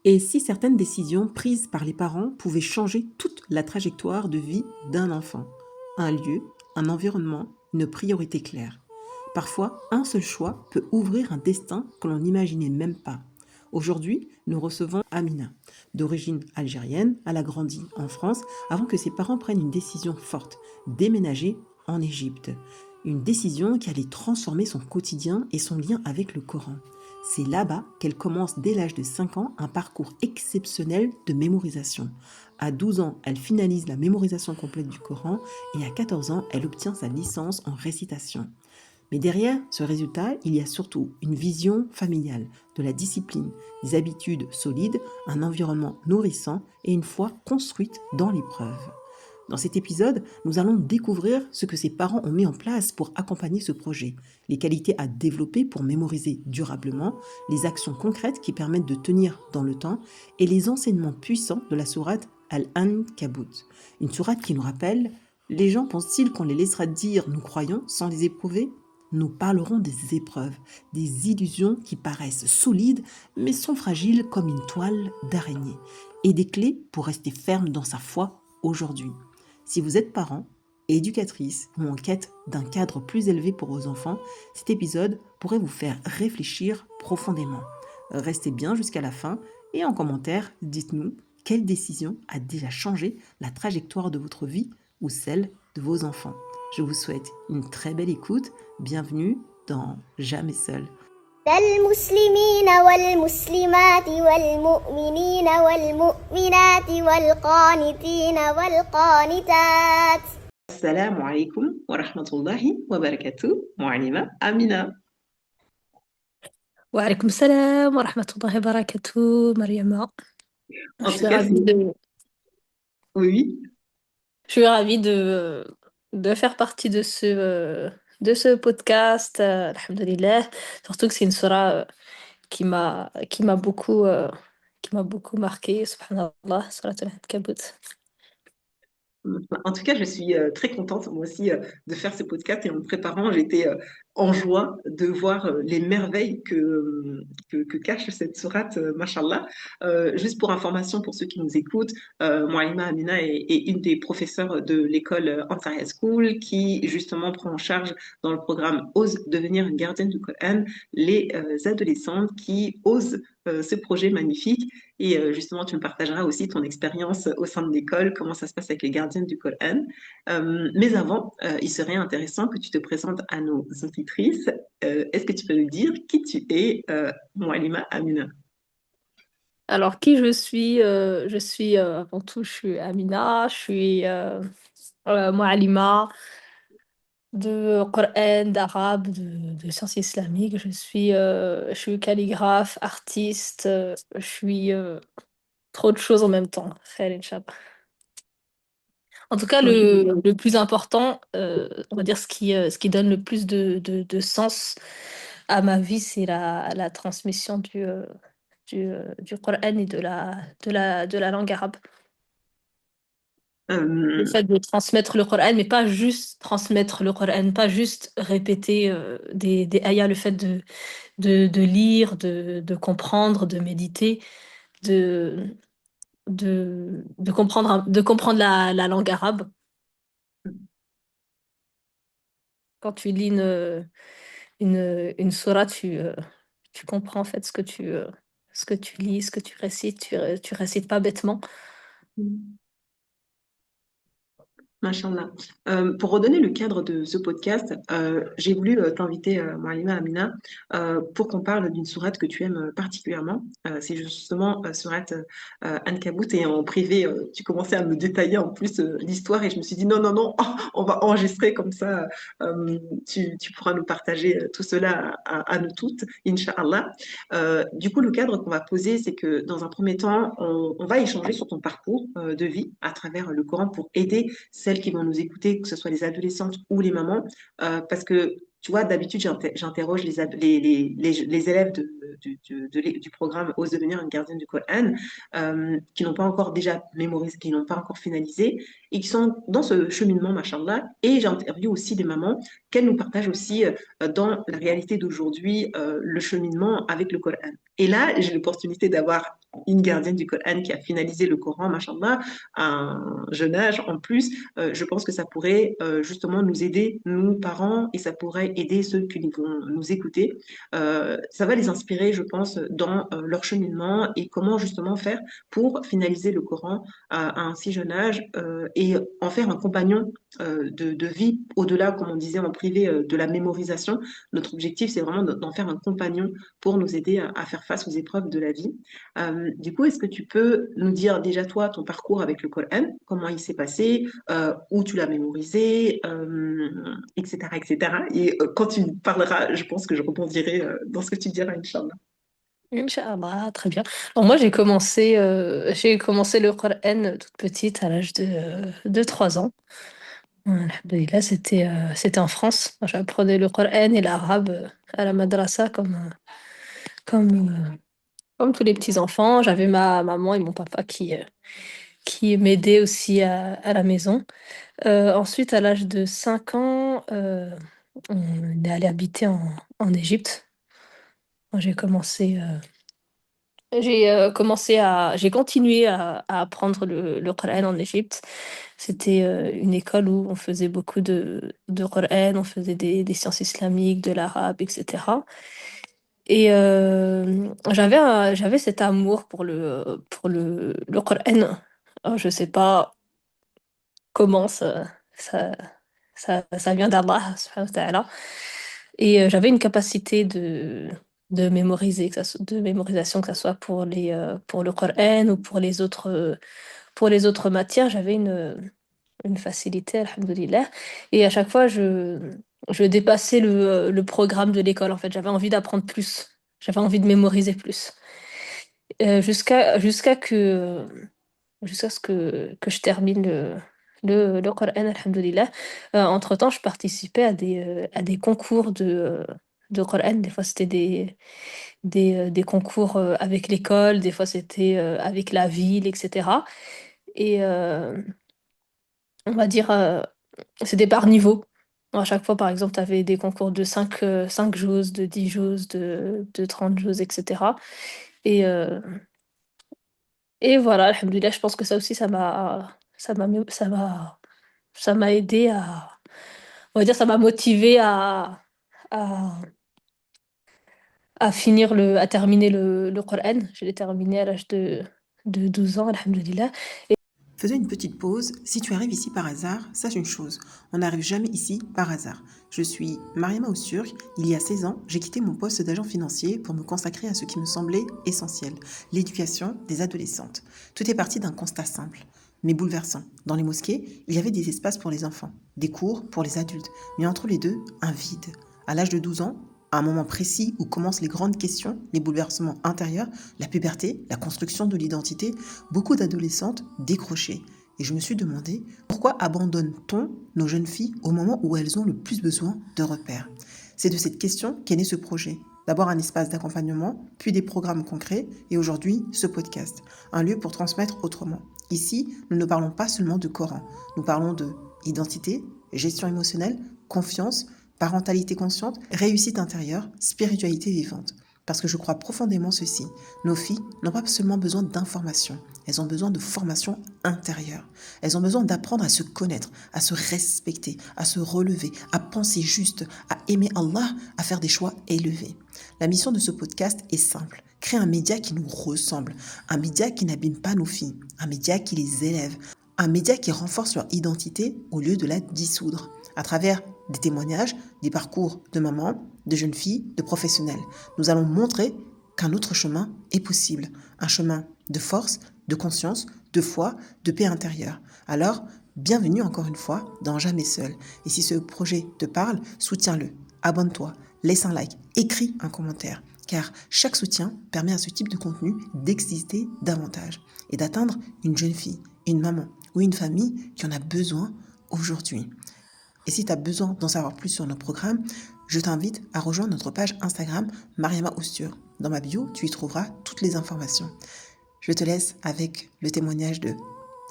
Et si certaines décisions prises par les parents pouvaient changer toute la trajectoire de vie d'un enfant? Un lieu, un environnement, une priorité claire. Parfois, un seul choix peut ouvrir un destin que l'on n'imaginait même pas. Aujourd'hui, nous recevons Amina. D'origine algérienne, elle a grandi en France avant que ses parents prennent une décision forte, déménager en Égypte. Une décision qui allait transformer son quotidien et son lien avec le Coran. C'est là-bas qu'elle commence dès l'âge de 5 ans un parcours exceptionnel de mémorisation. À 12 ans, elle finalise la mémorisation complète du Coran et à 14 ans, elle obtient sa licence en récitation. Mais derrière ce résultat, il y a surtout une vision familiale, de la discipline, des habitudes solides, un environnement nourrissant et une foi construite dans l'épreuve. Dans cet épisode, nous allons découvrir ce que ses parents ont mis en place pour accompagner ce projet, les qualités à développer pour mémoriser durablement, les actions concrètes qui permettent de tenir dans le temps et les enseignements puissants de la sourate Al-Ankabut. Une sourate qui nous rappelle: les gens pensent-ils qu'on les laissera dire nous croyons sans les éprouver? Nous parlerons des épreuves, des illusions qui paraissent solides mais sont fragiles comme une toile d'araignée, et des clés pour rester ferme dans sa foi aujourd'hui. Si vous êtes parent, éducatrice ou en quête d'un cadre plus élevé pour vos enfants, cet épisode pourrait vous faire réfléchir profondément. Restez bien jusqu'à la fin et en commentaire, dites-nous quelle décision a déjà changé la trajectoire de votre vie ou celle de vos enfants. Je vous souhaite une très belle écoute. Bienvenue dans Jamais seul. للمسلمين والمسلمات والمؤمنين والمؤمنات والقانتين والقانتات. Assalamu alaikum wa rahmatullahi wa barakatuh. Mu'alima Amina. وعليكم السلام ورحمة الله وبركاته مريم. En Je tout suis cas, ravie de, oui. je suis ravie de faire partie de ce podcast, alhamdoulilah. Surtout que c'est une surah qui m'a beaucoup marqué, subhanallah, surat al-Ankabut. En tout cas, je suis très contente, moi aussi, de faire ce podcast et en me préparant, j'étais en joie de voir les merveilles que cache cette sourate, mashallah. Juste pour information, pour ceux qui nous écoutent, Mouaïma Amina est une des professeurs de l'école Ansar High School qui, justement, prend en charge dans le programme Ose devenir une gardienne du Coran les adolescentes qui osent ce projet magnifique. Et justement, tu me partageras aussi ton expérience au sein de l'école, comment ça se passe avec les gardiennes du Coran. Mais avant, il serait intéressant que tu te présentes à nos auditrices. Est-ce que tu peux nous dire qui tu es, Moualima Amina? Alors, qui je suis? Avant tout, je suis Amina, je suis Mualima de Coran, d'arabe, de sciences islamiques. Je suis calligraphe, artiste, je suis trop de choses en même temps. Khair, Inch'Allah. En tout cas, le plus important, on va dire ce qui donne le plus de sens à ma vie, c'est la transmission du Coran et de la langue arabe. Le Euh, fait de transmettre le Coran, mais pas juste transmettre le Coran, pas juste répéter des ayats, le fait de lire, de comprendre, de méditer, de, de comprendre la langue arabe. Quand tu lis une sourate, tu comprends en fait ce que tu lis, ce que tu récites. Tu récites pas bêtement. Machallah. Pour redonner le cadre de ce podcast, j'ai voulu t'inviter, Moualima Amina, pour qu'on parle d'une sourate que tu aimes particulièrement. C'est justement sourate Ankabut et en privé, tu commençais à me détailler en plus l'histoire et je me suis dit non, non, non, on va enregistrer comme ça, tu pourras nous partager tout cela à nous toutes, Inch'Allah. Du coup, le cadre qu'on va poser, c'est que dans un premier temps, on va échanger sur ton parcours de vie à travers le Coran pour aider celles qui vont nous écouter, que ce soit les adolescentes ou les mamans, parce que tu vois, d'habitude, j'interroge les élèves du programme Ose devenir une gardienne du Coran, qui n'ont pas encore déjà mémorisé, qui n'ont pas encore finalisé, et qui sont dans ce cheminement, machallah. Et j'interviewe aussi des mamans qu'elles nous partagent aussi dans la réalité d'aujourd'hui, le cheminement avec le Coran. Et là, j'ai l'opportunité d'avoir une gardienne du Coran qui a finalisé le Coran, machallah, à un jeune âge en plus. Je pense que ça pourrait justement nous aider, nous parents, et ça pourrait aider ceux qui vont nous écouter. Ça va les inspirer, je pense, dans leur cheminement et comment justement faire pour finaliser le Coran à un si jeune âge et en faire un compagnon de vie au-delà, comme on disait en privé, de la mémorisation. Notre objectif, c'est vraiment d'en faire un compagnon pour nous aider à faire face aux épreuves de la vie. Du coup, est-ce que tu peux nous dire déjà toi ton parcours avec le Coran, comment il s'est passé, où tu l'as mémorisé, etc., etc. Et quand tu parleras, je pense que je rebondirai dans ce que tu diras, Inch'Allah. Inch'Allah, très bien. Alors moi, j'ai commencé le Coran toute petite, à l'âge de 3 ans. Alhamdoulilah, c'était en France. J'apprenais le Coran et l'arabe à la madrasa comme, comme tous les petits-enfants. J'avais ma maman et mon papa qui m'aidaient aussi à la maison. Ensuite, à l'âge de 5 ans, on est allé habiter en Égypte. Moi, j'ai continué à apprendre le Coran en Égypte. C'était une école où on faisait beaucoup de Coran, on faisait des sciences islamiques, de l'arabe, etc. Et j'avais cet amour pour le Coran. Alors, je sais pas comment ça, ça vient d'Allah, subhanahu wa ta'ala. Et j'avais une capacité de mémoriser, de mémorisation, que ce soit pour le Coran ou pour les autres matières. J'avais une facilité, alhamdoulilah. Et à chaque fois, je dépassais le programme de l'école, en fait. J'avais envie d'apprendre plus. J'avais envie de mémoriser plus. Jusqu'à ce que je termine le Coran, alhamdoulilah. Entre-temps, je participais à des concours de Coran. Des fois, c'était des concours avec l'école, des fois, c'était avec la ville, etc. Et on va dire, c'était par niveau. À chaque fois, par exemple, tu avais des concours de 5 joueuses, de 10 joueuses, de 30 joueuses, etc. Et, euh, et voilà, alhamdoulilah, je pense que ça aussi, ça m'a aidé on va dire, ça m'a motivé à, à terminer le Coran. Je l'ai terminé à l'âge de 12 ans, alhamdoulilah. Faisons une petite pause. Si tu arrives ici par hasard, sache une chose, on n'arrive jamais ici par hasard. Je suis Mariama Oussurk. Il y a 16 ans, j'ai quitté mon poste d'agent financier pour me consacrer à ce qui me semblait essentiel, l'éducation des adolescentes. Tout est parti d'un constat simple, mais bouleversant. Dans les mosquées, il y avait des espaces pour les enfants, des cours pour les adultes, mais entre les deux, un vide. À l'âge de 12 ans, à un moment précis où commencent les grandes questions, les bouleversements intérieurs, la puberté, la construction de l'identité, beaucoup d'adolescentes décrochaient. Et je me suis demandé pourquoi abandonne-t-on nos jeunes filles au moment où elles ont le plus besoin de repères. C'est de cette question qu'est né ce projet. D'abord un espace d'accompagnement, puis des programmes concrets et aujourd'hui ce podcast, un lieu pour transmettre autrement. Ici, nous ne parlons pas seulement de Coran, nous parlons de identité, gestion émotionnelle, confiance, parentalité consciente, réussite intérieure, spiritualité vivante. Parce que je crois profondément ceci, nos filles n'ont pas seulement besoin d'informations, elles ont besoin de formation intérieure. Elles ont besoin d'apprendre à se connaître, à se respecter, à se relever, à penser juste, à aimer Allah, à faire des choix élevés. La mission de ce podcast est simple, créer un média qui nous ressemble, un média qui n'abîme pas nos filles, un média qui les élève, un média qui renforce leur identité au lieu de la dissoudre, à travers des témoignages, des parcours de mamans, de jeunes filles, de professionnels. Nous allons montrer qu'un autre chemin est possible, un chemin de force, de conscience, de foi, de paix intérieure. Alors, bienvenue encore une fois dans Jamais Seul. Et si ce projet te parle, soutiens-le, abonne-toi, laisse un like, écris un commentaire, car chaque soutien permet à ce type de contenu d'exister davantage et d'atteindre une jeune fille, une maman ou une famille qui en a besoin aujourd'hui. Et si tu as besoin d'en savoir plus sur nos programmes, Je t'invite à rejoindre notre page Instagram Mariama Oustur. Dans ma bio, tu y trouveras toutes les informations. Je te laisse avec le témoignage de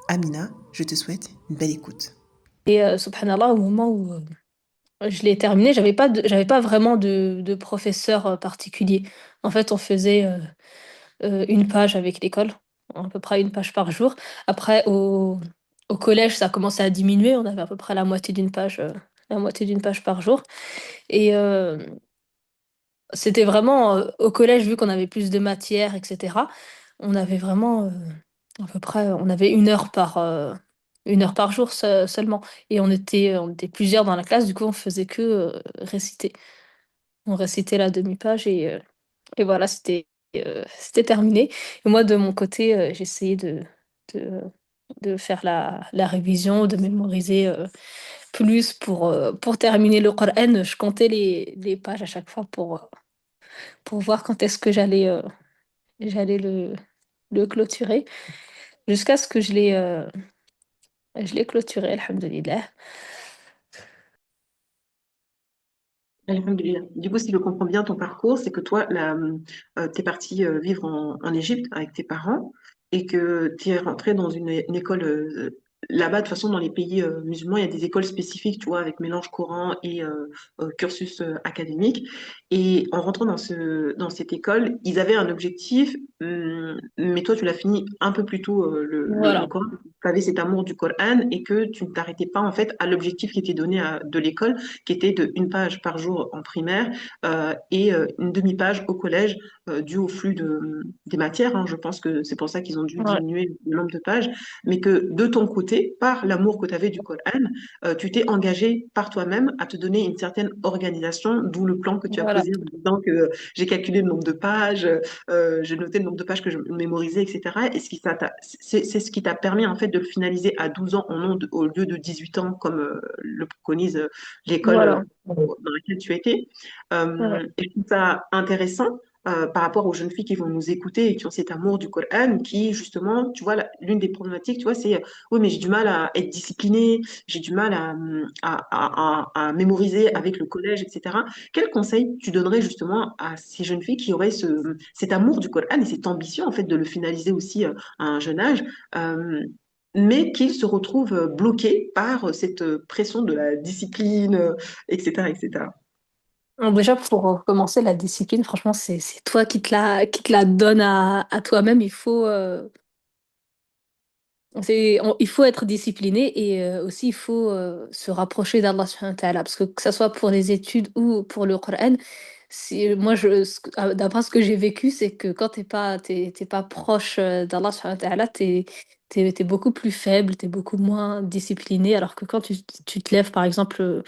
Amina. Je te souhaite une belle écoute. Et subhanallah, au moment où je l'ai terminé, j'avais pas vraiment de professeur particulier. En fait, on faisait une page avec l'école, à peu près une page par jour. Après, au collège, ça a commencé à diminuer. On avait à peu près la moitié d'une page par jour. Et c'était vraiment au collège, vu qu'on avait plus de matière, etc. On avait vraiment à peu près, on avait une heure par jour seulement. Et on était plusieurs dans la classe, du coup, on faisait que réciter. On récitait la demi-page et voilà, c'était terminé. Et moi, de mon côté, j'essayais de, de faire la révision, de mémoriser plus pour terminer le Coran. Je comptais les pages à chaque fois pour voir quand est-ce que j'allais le clôturer, jusqu'à ce que je l'ai clôturé, alhamdulillah. Alhamdulillah. Du coup, si je comprends bien ton parcours, c'est que toi, tu es parti vivre en Égypte avec tes parents et que tu es rentré dans une école là-bas. De toute façon, dans les pays musulmans, il y a des écoles spécifiques, tu vois, avec mélange Coran et cursus académique. Et en rentrant dans cette école, ils avaient un objectif, mais toi, tu l'as fini un peu plus tôt, le Voilà, Coran. Tu avais cet amour du Coran et que tu ne t'arrêtais pas, en fait, à l'objectif qui était donné de l'école qui était de une page par jour en primaire et une demi-page au collège, dû au flux des matières. Hein. Je pense que c'est pour ça qu'ils ont dû ouais, diminuer le nombre de pages, mais que de ton côté, par l'amour que tu avais du Coran, tu t'es engagé par toi-même à te donner une certaine organisation, d'où le plan que tu as voilà, posé en disant que j'ai calculé le nombre de pages, j'ai noté le nombre de pages que je mémorisais, etc. Et c'est ce qui t'a permis en fait de le finaliser à 12 ans au lieu de 18 ans comme le préconise l'école voilà. dans laquelle tu étais. Ouais. Et je trouve ça intéressant par rapport aux jeunes filles qui vont nous écouter et qui ont cet amour du Coran, qui justement, tu vois, l'une des problématiques, tu vois, c'est oui, mais j'ai du mal à être disciplinée, j'ai du mal à mémoriser avec le collège, etc. Quel conseil tu donnerais justement à ces jeunes filles qui auraient cet amour du Coran et cette ambition en fait de le finaliser aussi à un jeune âge? Mais qu'ils se retrouvent bloqués par cette pression de la discipline, etc., etc. Donc déjà, pour commencer, la discipline, franchement, c'est toi qui te la donne à toi-même. Il faut être discipliné et aussi il faut se rapprocher d'Allah subhanahu wa ta'ala. Parce que ça soit pour les études ou pour le Coran, d'après ce que j'ai vécu, c'est que quand t'es pas proche d'Allah subhanahu wa ta'ala, t'es beaucoup plus faible, t'es beaucoup moins discipliné. Alors que quand tu te lèves, par exemple,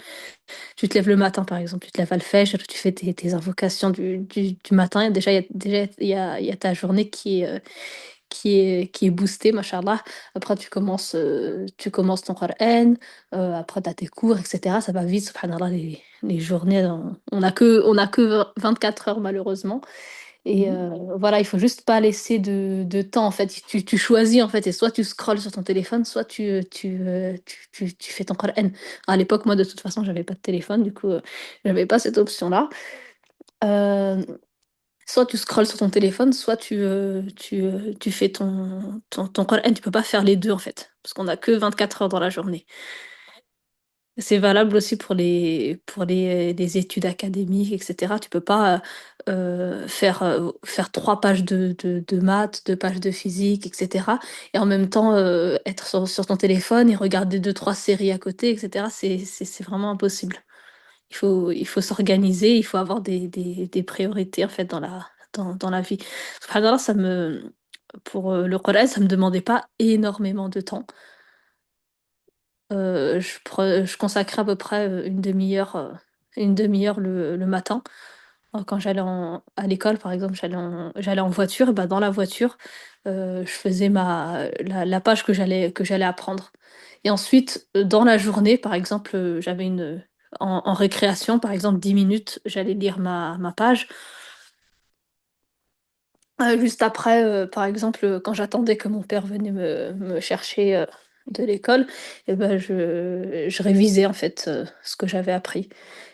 tu te lèves le matin, par exemple, tu te lèves à al-Fajr, tu fais tes invocations du matin, et il y a ta journée qui est boosté, machallah. Après, tu commences ton Coran, après, tu as tes cours, etc. Ça va vite, subhanallah, les journées. On a que 24 heures, malheureusement. Et Mhm. voilà, il faut juste pas laisser de temps, en fait. Tu choisis, en fait, et soit tu scrolles sur ton téléphone, soit tu fais ton Coran. À l'époque, moi, de toute façon, j'avais pas de téléphone, du coup, j'avais pas cette option-là. Euh, Soit tu scrolles sur ton téléphone, soit tu fais ton Coran. Tu peux pas faire les deux en fait, parce qu'on a que 24 heures dans la journée. C'est valable aussi pour les études académiques, etc. Tu peux pas faire 3 pages de maths, 2 pages de physique, etc. Et en même temps être sur ton téléphone et regarder 2, 3 séries à côté, etc. C'est vraiment impossible. Il faut s'organiser, il faut avoir des priorités en fait dans la vie. Subhanallah, pour le Coran, ça me demandait pas énormément de temps. Je consacrais à peu près une demi-heure le matin. Quand à l'école, par exemple, j'allais en voiture, et ben dans la voiture, je faisais la page que j'allais apprendre. Et ensuite, dans la journée, par exemple, en récréation, par exemple, 10 minutes, j'allais lire ma page. Juste après, par exemple, quand j'attendais que mon père venait me chercher de l'école, et ben je révisais en fait ce que j'avais appris.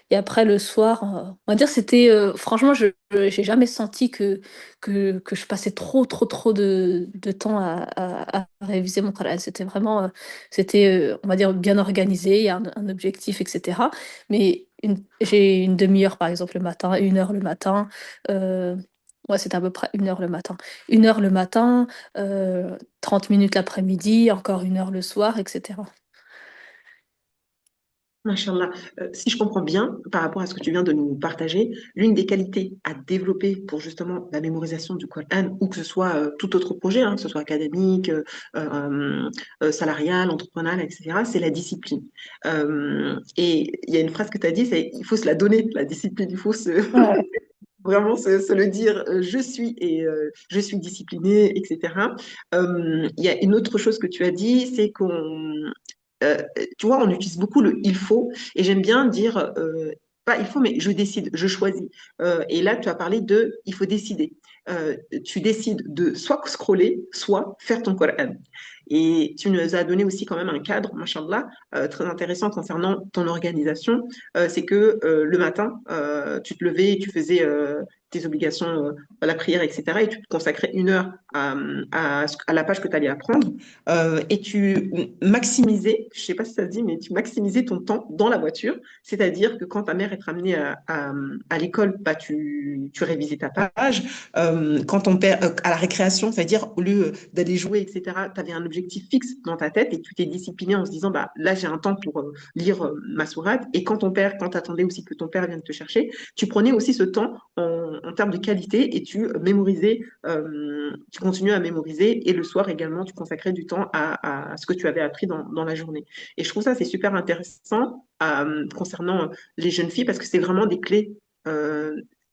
Et après le soir, on va dire c'était franchement j'ai jamais senti que je passais trop de temps à réviser mon Coran. C'était vraiment on va dire bien organisé, il y a un objectif, etc. Mais j'ai une demi-heure par exemple le matin, 1 heure le matin. euh, ouais, c'est à peu près 1 heure le matin. 1 heure le matin, 30 minutes l'après-midi, encore 1 heure le soir, etc. Machallah. Si je comprends bien, par rapport à ce que tu viens de nous partager, l'une des qualités à développer pour justement la mémorisation du Coran, ou que ce soit tout autre projet, hein, que ce soit académique, salarial, entrepreneurial, etc., c'est la discipline. Et il y a une phrase que tu as dit, c'est il faut se la donner, la discipline, il faut Ouais. vraiment se le dire, je suis disciplinée, etc. Il y a une autre chose que tu as dit, c'est euh, tu vois, on utilise beaucoup le il faut, et j'aime bien dire, pas il faut, mais je décide, je choisis. Et là, tu as parlé de il faut décider. Tu décides de soit scroller, soit faire ton Coran. Et tu nous as donné aussi quand même un cadre, machallah, très intéressant concernant ton organisation. C'est que le matin, tu te levais et tu faisais tes obligations, la prière, etc. Et tu te consacrais 1 heure à la page que tu allais apprendre. Et tu maximisais, je ne sais pas si ça se dit, mais tu maximisais ton temps dans la voiture. C'est-à-dire que quand ta mère est ramenée à l'école, bah, tu révisais ta page. Quand ton père, à la récréation, c'est-à-dire au lieu d'aller jouer, etc., tu avais un objectif fixe dans ta tête et tu t'es discipliné en se disant, bah, là, j'ai un temps pour lire ma sourate. Et quand tu attendais aussi que ton père vienne te chercher, tu prenais aussi ce temps en termes de qualité et tu mémorisais, tu continuais à mémoriser. Et le soir également, tu consacrais du temps à ce que tu avais appris dans la journée. Et je trouve ça, c'est super intéressant concernant les jeunes filles parce que c'est vraiment des clés.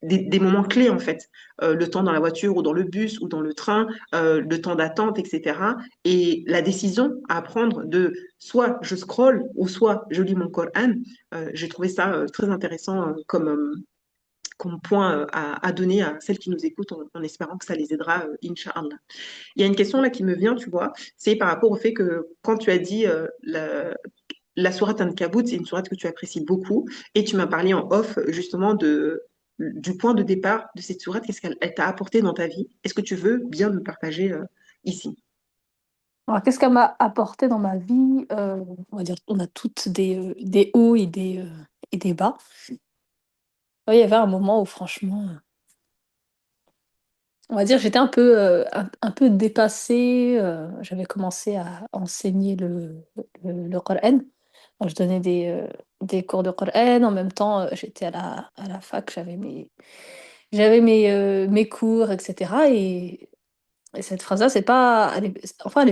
Des moments clés en fait, le temps dans la voiture ou dans le bus ou dans le train, le temps d'attente, etc. Et la décision à prendre de soit je scrolle ou soit je lis mon Coran, j'ai trouvé ça très intéressant comme point à donner à celles qui nous écoutent en espérant que ça les aidera, Inch'Allah. Il y a une question là qui me vient, tu vois, c'est par rapport au fait que quand tu as dit la sourate Ankabut, c'est une sourate que tu apprécies beaucoup et tu m'as parlé en off justement du point de départ de cette sourate, qu'est-ce qu'elle t'a apporté dans ta vie? Est-ce que tu veux bien nous partager ici? Alors, qu'est-ce qu'elle m'a apporté dans ma vie? On va dire, on a toutes des hauts et des bas. Ouais, il y avait un moment où, franchement, on va dire, j'étais un peu dépassée. J'avais commencé à enseigner le Coran. Donc, je donnais des cours de Coran. En même temps, j'étais à la fac, mes cours, etc. Et cette phrase-là, c'est pas, enfin,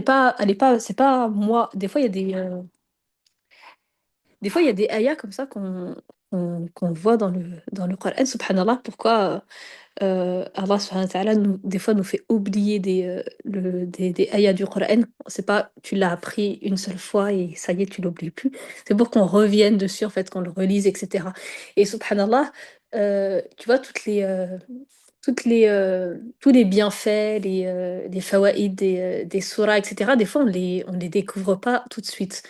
c'est pas moi. Des fois, il y a des ayats comme ça qu'on voit dans le Coran. Subhanallah, pourquoi Allah subhanahu wa ta'ala des fois nous fait oublier des ayats du Coran. C'est pas tu l'as appris une seule fois et ça y est, tu l'oublies plus. C'est pour qu'on revienne dessus, en fait, qu'on le relise, etc. Et subhanallah, tu vois, tous les bienfaits, les fawaïd des surahs, etc., des fois, on les découvre pas tout de suite.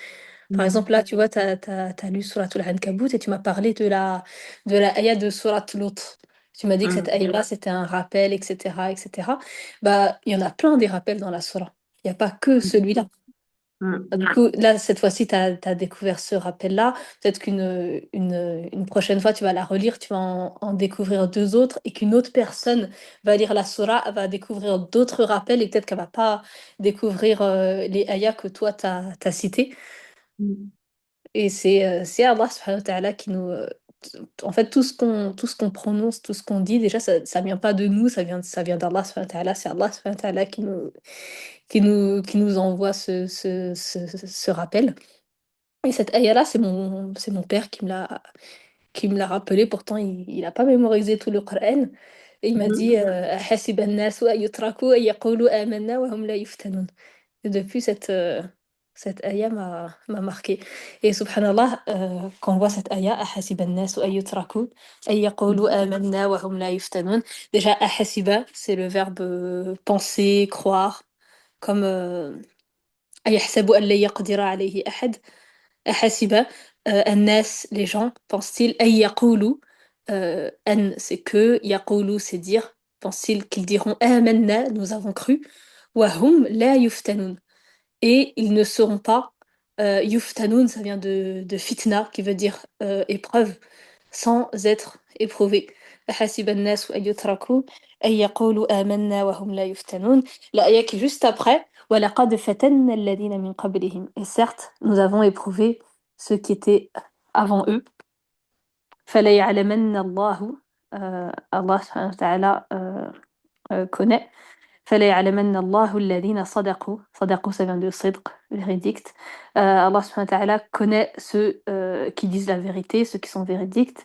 Par exemple, là, tu vois, t'as lu Surat Al-Ankabut et tu m'as parlé de la ayah de Surat Lut. Tu m'as dit que cette Mm, ayah-là, c'était un rappel, etc., etc. Bah, il y en a plein des rappels dans la Surah. Il n'y a pas que celui-là. mm, Du coup, là, cette fois-ci, tu as découvert ce rappel-là. Peut-être une prochaine fois, tu vas la relire, tu vas en découvrir deux autres, et qu'une autre personne va lire la Surah, elle va découvrir d'autres rappels, et peut-être qu'elle va pas découvrir les ayahs que toi, tu as cités. mm, Et c'est Allah subhanahu wa ta'ala qui nous... en fait, tout ce qu'on prononce, tout ce qu'on dit, déjà, ça vient pas de nous, ça vient d'Allah subhanahu wa ta'ala. C'est Allah subhanahu wa ta'ala qui nous envoie ce rappel. Et cette ayah-là, c'est mon père qui me l'a rappelé. Pourtant, il a pas mémorisé tout le Coran. Et il m'a mm, dit أحسب الناس أن يتركوا أن يقولوا آمنا وهم لا يفتنون. Et depuis, cette ayah m'a marqué. Et subhanallah, quand on voit cette ayah, أحسب الناس أن يتركوا أن يقولوا آمنا وهم لا يفتنون. Déjà, أحسب, c'est le verbe penser, croire. Comme أيحسب أن لن يقدر عليه أحد أحسب الناس les gens pensent-ils أن يقولوا أن c'est que يقولوا c'est dire pensent-ils qu'ils diront آمنا nous avons cru وهم لا يفتنون et ils ne seront pas yuftanoun, ça vient de fitna, qui veut dire épreuve, sans être éprouvés. أحسب الناس أن يتركوا أن يقولوا آمنا وهم لا يفتنون. L'aya qui est juste après, ولقد فتنا الذين من قبلهم. Et certes, nous avons éprouvé ceux qui étaient avant eux. فليعلمن الله Allah subhanahu wa ta'ala connaît. فليعلمن الله الذين صدقوا صدقوا ça vient de صدق véridique Allah subhanahu wa ta'ala connaît ceux qui disent la vérité ceux qui sont véridiques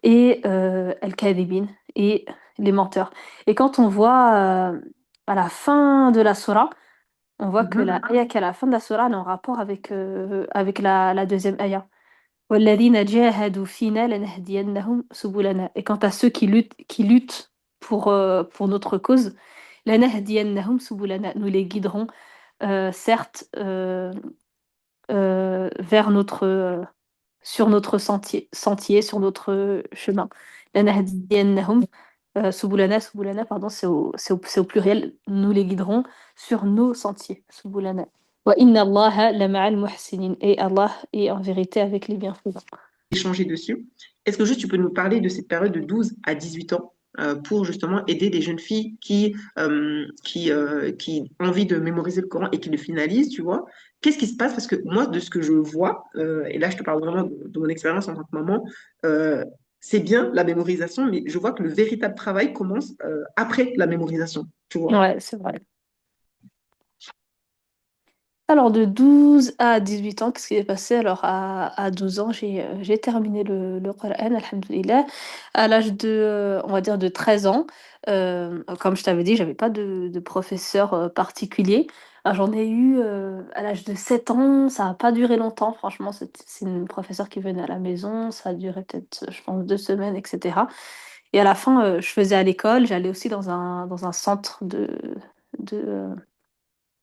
et al-kadhibin et les menteurs et quand on voit à la fin de la surah on voit que la Mhm. ayah qui est à la fin de la surah elle est en rapport avec la deuxième ayah والذين جاهدوا فينا لنهدينهم سبلنا et quant à ceux qui luttent pour notre cause لنهدينهم سبلنا nous les guiderons certes vers sur notre sentier sur notre chemin لنهدينهم سبلنا سبلنا pardon c'est au pluriel nous les guiderons sur nos sentiers سبلنا وإن الله لمع المحسنين et Allah est en vérité avec les bienfaisants. Échanger dessus. Est-ce que juste tu peux nous parler de cette période de 12 à 18 ans pour justement aider des jeunes filles qui ont envie de mémoriser le Coran et qui le finalisent, tu vois? Qu'est-ce qui se passe? Parce que moi, de ce que je vois, et là je te parle vraiment de mon expérience en tant que maman, euh, c'est bien la mémorisation, mais je vois que le véritable travail commence après la mémorisation, tu vois? Ouais, c'est vrai. Alors de 12 à 18 ans, qu'est-ce qui est passé? Alors à 12 ans, j'ai terminé le Coran, alhamdoulilah. À l'âge on va dire de 13 ans, comme je t'avais dit, j'avais pas de professeur particulier. J'en ai eu à l'âge de 7 ans, ça n'a pas duré longtemps, franchement, c'est une professeure qui venait à la maison, ça a duré peut-être, je pense, 2 semaines, etc. Et à la fin, je faisais à l'école, j'allais aussi dans un centre de,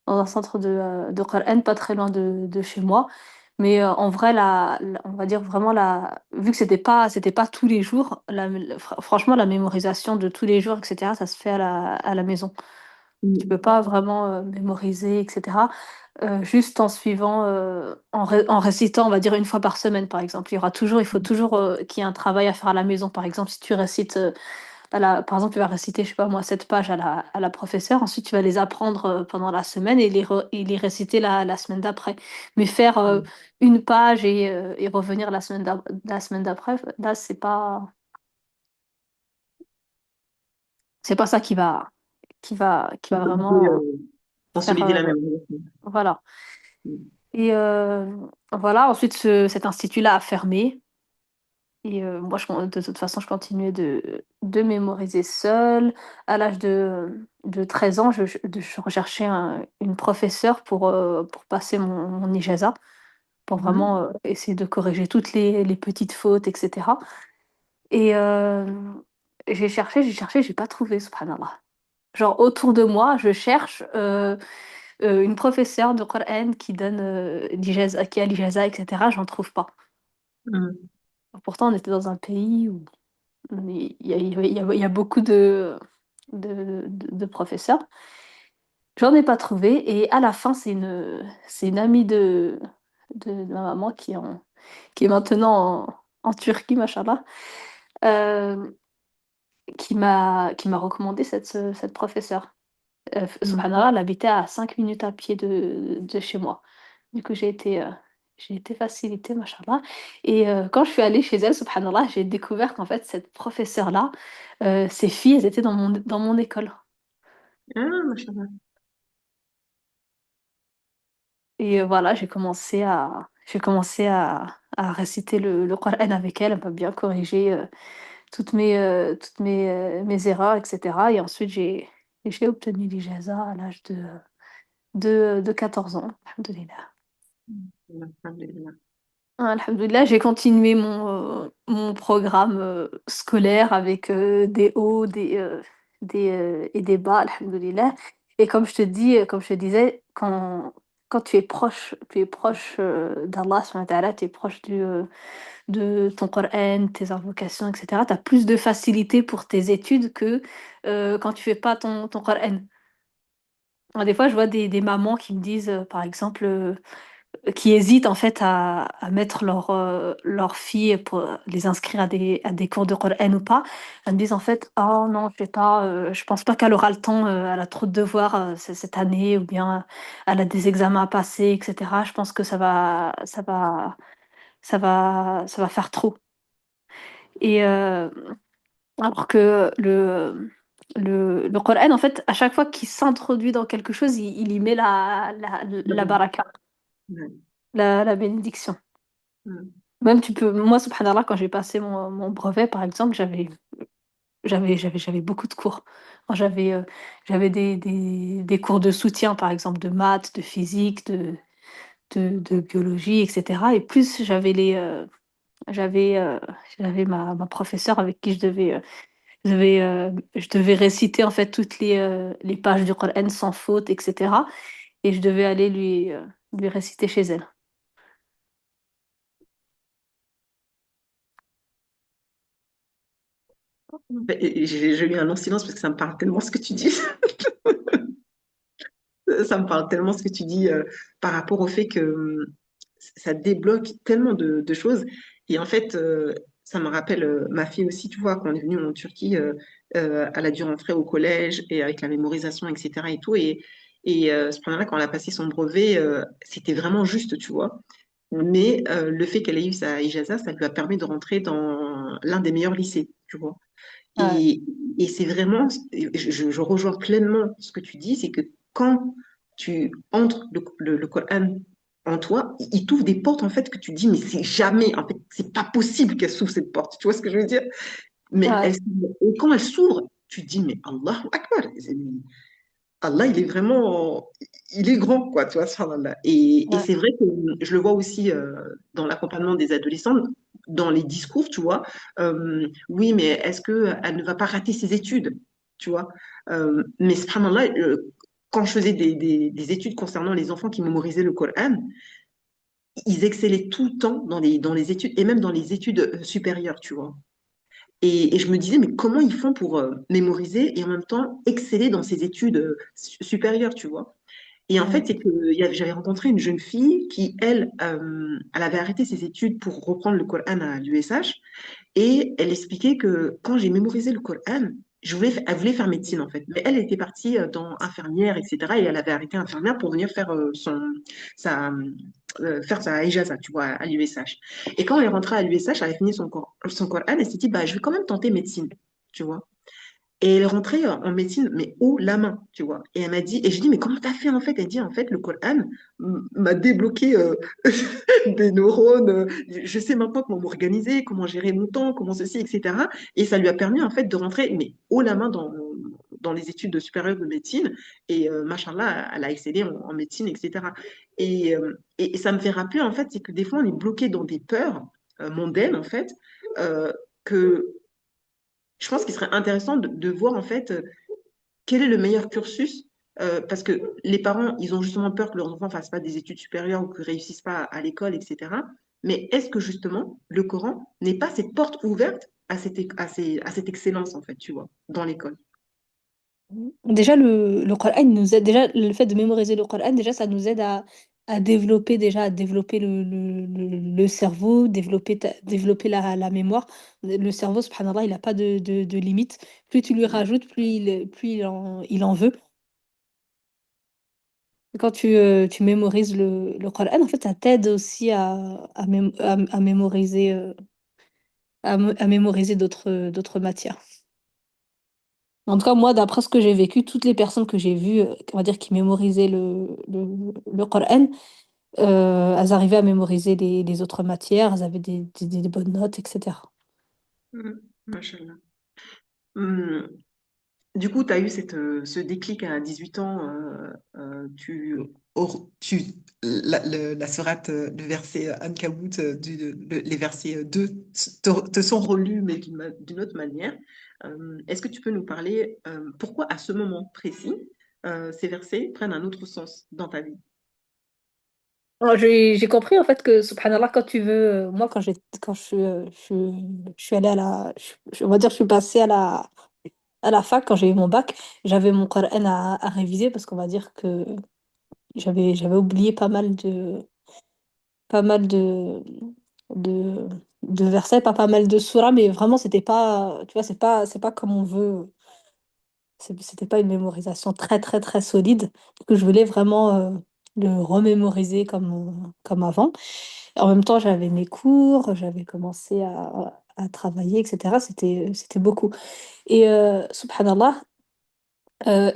dans un centre de Qur'an, pas très loin de chez moi. Mais en vrai, on va dire vraiment, vu que c'était pas tous les jours, franchement, la mémorisation de tous les jours, etc., ça se fait à la maison. Tu peux pas vraiment mémoriser, etc. Juste en suivant, en récitant, on va dire une fois par semaine, par exemple. Il faut toujours qu'il y ait un travail à faire à la maison. Par exemple, si tu récites par exemple, tu vas réciter, je sais pas moi, 7 pages à la professeure. Ensuite, tu vas les apprendre pendant la semaine et les réciter la semaine d'après. Mais faire une page et revenir la semaine d'après, là, c'est pas ça qui va Consolider, vraiment faire. consolider la mémorisation. Voilà. Et voilà, ensuite, cet institut-là a fermé. Et moi, de toute façon, je continuais de mémoriser seule. À l'âge de 13 ans, je recherchais une professeure pour passer mon ijaza, pour Mhm. vraiment essayer de corriger toutes les petites fautes, etc. Et j'ai cherché, j'ai pas trouvé, subhanallah. Genre, autour de moi, je cherche une professeure de Coran qui donne l'ijaza, qui a l'ijaza, etc. J'en trouve pas. Mhm. Pourtant, on était dans un pays où il y a beaucoup de professeurs. J'en ai pas trouvé. Et à la fin, c'est une amie de ma maman qui est maintenant en Turquie, machallah, euh, qui m'a recommandé cette professeure. Mhm. Subhanallah, elle habitait à 5 minutes à pied de chez moi. Du coup, j'ai été facilitée, machallah. Et quand je suis allée chez elle, subhanallah, j'ai découvert qu'en fait, cette professeure-là, ses filles, elles étaient dans mon école. Ah, machallah. Et voilà, j'ai commencé à réciter le Coran avec elle. Elle m'a bien corrigé toutes mes erreurs, etc. Et ensuite, j'ai obtenu l'ijaza à l'âge de 14 ans. Alhamdoulilah. Alhamdulillah. Alhamdoulilah, j'ai continué mon programme scolaire avec des hauts, et des bas, alhamdoulilah. Et comme je te disais, quand tu es proche d'Allah, subhanahu wa ta'ala, tu es proche de ton Coran, tes invocations, etc., tu as plus de facilité pour tes études que quand tu fais pas ton Coran. Alors, des fois, je vois des mamans qui me disent, par exemple, qui hésitent en fait à mettre leurs filles pour les inscrire à des cours de Coran ou pas. Elles me disent en fait, oh non, je sais pas, je pense pas qu'elle aura le temps, elle a trop de devoirs cette année, ou bien elle a des examens à passer, etc. Je pense que ça va faire trop. Et alors que le Coran, en fait, à chaque fois qu'il s'introduit dans quelque chose, il y met la Ouais. baraka, Ouais. la bénédiction. Ouais. Même tu peux, moi, subhanallah, quand j'ai passé mon brevet, par exemple, j'avais beaucoup de cours. Quand j'avais des cours de soutien, par exemple, de maths, de physique, de biologie, etc. Et plus j'avais, euh, j'avais ma professeure avec qui je devais réciter, en fait, toutes les pages du Coran sans faute, etc. Et je devais aller lui réciter chez elle. J'ai eu un long silence parce que ça me parle tellement ce que tu dis. Ça me parle tellement ce que tu dis par rapport au fait que ça débloque tellement de choses. Et en fait, ça me rappelle ma fille aussi, tu vois, quand on est venu en Turquie, elle a dû rentrer au collège et avec la mémorisation, etc. et tout. Et ce moment-là, quand elle a passé son brevet, c'était vraiment juste, tu vois. Mais le fait qu'elle ait eu sa ijaza, ça lui a permis de rentrer dans l'un des meilleurs lycées, tu vois. Ouais, Et, et c'est vraiment, je rejoins pleinement ce que tu dis, c'est que quand tu entres le Coran en toi, il t'ouvre des portes en fait que tu dis, mais c'est jamais, en fait, c'est pas possible qu'elle s'ouvre cette porte. Tu vois ce que je veux dire? Mais ouais, et quand elle s'ouvre, tu te dis, mais Allahu Akbar. Allah, il est vraiment, il est grand, quoi, tu vois, subhanallah. Et ouais, c'est vrai que je le vois aussi dans l'accompagnement des adolescents, dans les discours, tu vois. Oui, mais est-ce qu'elle ne va pas rater ses études, tu vois? Mais subhanallah, quand je faisais des études concernant les enfants qui mémorisaient le Coran, ils excellaient tout le temps dans les études, et même dans les études supérieures, tu vois. Et je me disais, mais comment ils font pour mémoriser et en même temps exceller dans ces études supérieures, tu vois? Et en fait, ouais. c'est que j'avais rencontré une jeune fille qui, elle, elle avait arrêté ses études pour reprendre le Coran à l'USH. Et elle expliquait que quand j'ai mémorisé le Coran, elle voulait faire médecine en fait. Mais elle était partie dans infirmière, etc. Et elle avait arrêté infirmière pour venir faire, faire sa ijaza, tu vois, à l'USH. Et quand elle est rentrée à l'USH, elle a fini son Coran, elle s'est dit, bah, je vais quand même tenter médecine, tu vois. Et elle est rentrée en médecine, mais haut la main, tu vois. Et elle m'a dit, et je dis, mais comment t'as fait en fait? Elle dit, en fait, le Coran m'a débloqué des neurones. Je sais maintenant comment m'organiser, comment gérer mon temps, comment ceci, etc. Et ça lui a permis en fait de rentrer, mais haut la main dans les études supérieures de médecine. Et machallah, elle a excellé en médecine, etc. Et ça me fait rappeler en fait, c'est que des fois on est bloqué dans des peurs mondaines en fait. Que je pense qu'il serait intéressant de voir en fait quel est le meilleur cursus parce que les parents, ils ont justement peur que leurs enfants ne fassent pas des études supérieures ou qu'ils ne réussissent pas à l'école, etc. Mais est-ce que justement le Coran n'est pas cette porte ouverte à cette excellence, en fait, tu vois, dans l'école? Déjà, le Coran il nous aide, déjà, le fait de mémoriser le Coran, déjà, ça nous aide à développer le cerveau, développer la mémoire. Le cerveau, subhanallah, il n'a pas de limite. Plus tu lui rajoutes, plus il en veut. Quand tu mémorises le Coran, en fait, ça t'aide aussi à mémoriser, à mémoriser d'autres matières. En tout cas, moi, d'après ce que j'ai vécu, toutes les personnes que j'ai vues, on va dire, qui mémorisaient le Coran, elles arrivaient à mémoriser les autres matières, elles avaient des bonnes notes, etc. Mhm. Machallah. Hum, Du coup, tu as eu ce déclic à 18 ans, la sourate, le verset Ankabut, les versets 2 te sont relus, mais d'une autre manière. Est-ce que tu peux nous parler pourquoi à ce moment précis, ces versets prennent un autre sens dans ta vie? Alors, j'ai compris en fait que, subhanallah, quand tu veux, moi quand je suis allée à on va dire, je suis passée à la fac, quand j'ai eu mon bac, j'avais mon Coran à réviser parce qu'on va dire que j'avais oublié pas mal de, de versets, pas mal de surahs, mais vraiment, c'était pas, tu vois, c'est pas comme on veut. C'était pas une mémorisation très, très, très solide. Du coup, je voulais vraiment le remémoriser comme avant. En même temps, j'avais mes cours, j'avais commencé à travailler, etc. C'était beaucoup. Et subhanallah,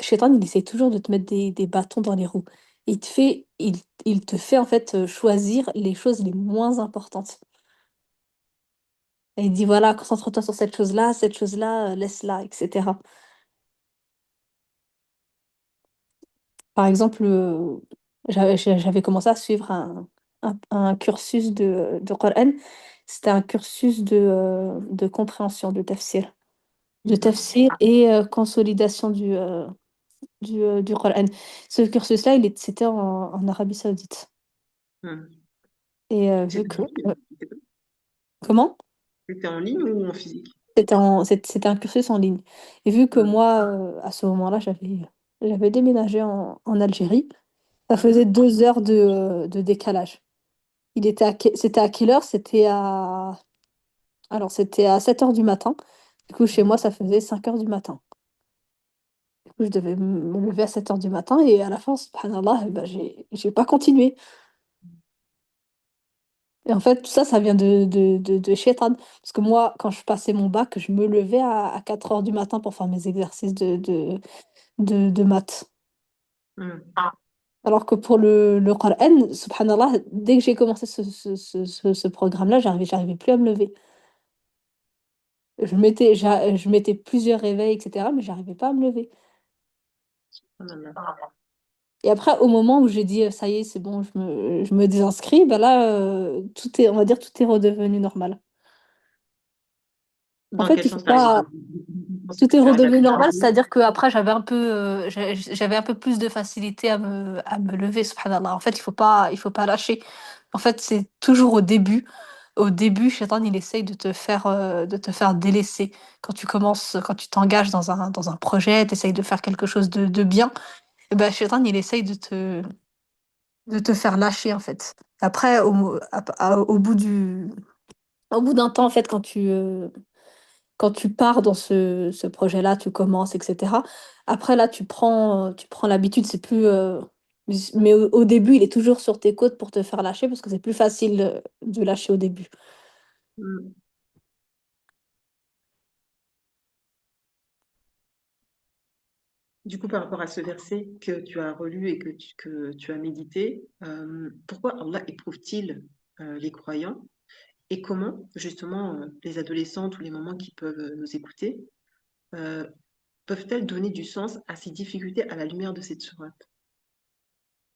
Shaitan, il essaie toujours de te mettre des bâtons dans les roues. Il te fait en fait choisir les choses les moins importantes. Et il dit voilà, concentre-toi sur cette chose-là, laisse-la, etc. Par exemple, j'avais commencé à suivre un cursus de Coran. C'était un cursus de compréhension, de tafsir. De Mhm. tafsir et consolidation du Coran. Ce cursus-là, c'était en Arabie Saoudite. Mhm. Et vu C'était que... en ligne? comment? C'était en ligne ou en physique? C'était un cursus en ligne. Et vu que Mhm. moi, à ce moment-là, j'avais déménagé en Algérie, ça faisait Mhm. 2 heures de décalage. C'était à quelle heure? C'était à 7 heures du matin. Du coup, chez moi, Mhm. ça faisait 5 heures du matin. Du coup, je devais me lever à 7 heures du matin et à la fin, subhanallah, eh ben, j'ai pas continué. Et en fait, tout ça, ça vient de Shaitan. Parce que moi, quand je passais mon bac, je me levais à 4 heures du matin pour faire mes exercices de maths. Mhm. Alors que pour le Coran, subhanallah, dès que j'ai commencé ce programme-là, j'arrivais plus à me lever. Je mettais plusieurs réveils, etc., mais j'arrivais pas à me lever. Oh là là. Et après, au moment où j'ai dit, ça y est, c'est bon, je me désinscris, ben là, on va dire, tout est redevenu normal. En Dans fait, quel il faut sens, par exemple? pas. Tout est Tu arrives à redevenu te normal, lever? c'est-à-dire qu'après, j'avais un peu plus de facilité à me lever, subhanallah. En fait, il faut pas lâcher. En fait, c'est toujours au début. Au début, Shaitan, il essaye de te faire délaisser. Quand tu t'engages dans un projet, tu essayes de faire quelque chose de bien, et ben, Shaitan, il essaye de te faire lâcher, en fait. Après, au bout d'un temps, en fait, quand tu pars dans ce projet-là, tu commences, etc. Après, là, tu prends l'habitude, c'est plus... mais au début, il est toujours sur tes côtes pour te faire lâcher parce que c'est plus facile de lâcher au début. Mhm. Du coup, par rapport à ce verset que tu as relu et que tu as médité, pourquoi Allah éprouve-t-il les croyants et comment, justement, les adolescentes ou les mamans qui peuvent nous écouter euh, peuvent-elles donner du sens à ces difficultés à la lumière de cette sourate?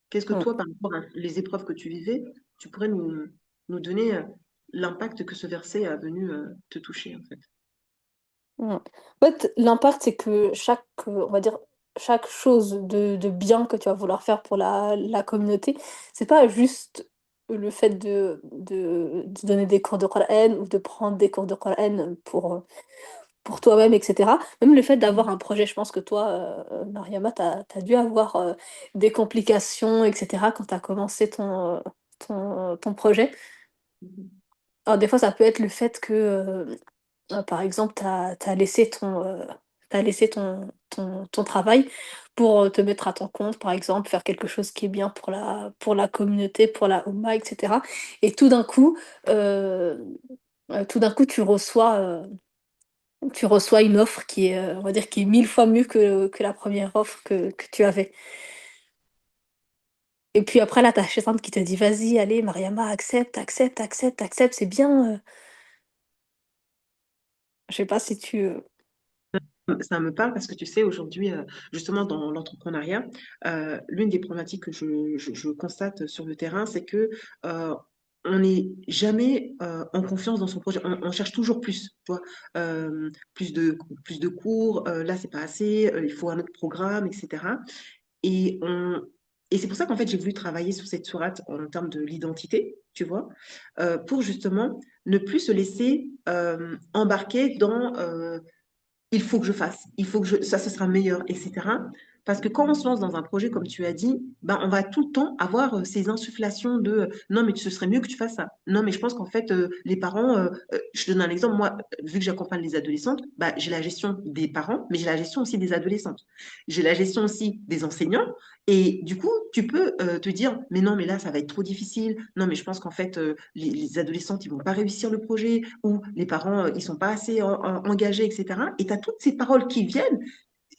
Qu'est-ce que Mm. toi, par rapport à les épreuves que tu vivais, tu pourrais nous donner l'impact que ce verset a venu te toucher, en fait? Mm. En fait, l'impact, c'est que on va dire, chaque chose de bien que tu vas vouloir faire pour la communauté, c'est pas juste le fait de donner des cours de Coran ou de prendre des cours de Coran pour toi-même, etc. Même le fait d'avoir un projet, je pense que toi, Mariama, tu as dû avoir des complications, etc. quand tu as commencé ton projet. Mhm. Alors des fois, ça peut être le fait que par exemple, t'as laissé t'as laissé ton travail pour te mettre à ton compte, par exemple, faire quelque chose qui est bien pour la communauté, pour la Oumma, etc. Et euh, tout d'un coup, tu reçois une offre qui est, on va dire, qui est 1000 fois mieux que la première offre que tu avais. Et puis après, là, t'as Shaitan qui te dit, vas-y, allez, Mariama, accepte, accepte, accepte, accepte, c'est bien. Je sais pas si tu... Ça me parle parce que tu sais, aujourd'hui, justement, dans l'entrepreneuriat, l'une des problématiques que je constate sur le terrain, c'est que euh, on n'est jamais en confiance dans son projet. On cherche toujours plus, tu vois, euh, plus de, plus de cours, là, c'est pas assez, il faut un autre programme, etc. Et Et c'est pour ça qu'en fait, j'ai voulu travailler sur cette sourate en termes de l'identité, tu vois, pour justement ne plus se laisser embarquer dans il faut que je fasse, il faut que ça, ce sera meilleur, etc. Parce que quand on se lance dans un projet, comme tu as dit, ben, on va tout le temps avoir ces insufflations de non, mais ce serait mieux que tu fasses ça. Non, mais je pense qu'en fait, les parents, je te donne un exemple, moi, vu que j'accompagne les adolescentes, bah, j'ai la gestion des parents, mais j'ai la gestion aussi des adolescentes. J'ai la gestion aussi des enseignants. Et du coup, tu peux te dire, mais non, mais là, ça va être trop difficile. Non, mais je pense qu'en fait, les adolescentes, ils vont pas réussir le projet, ou les parents, ils sont pas assez engagés, etc. Et tu as toutes ces paroles qui viennent.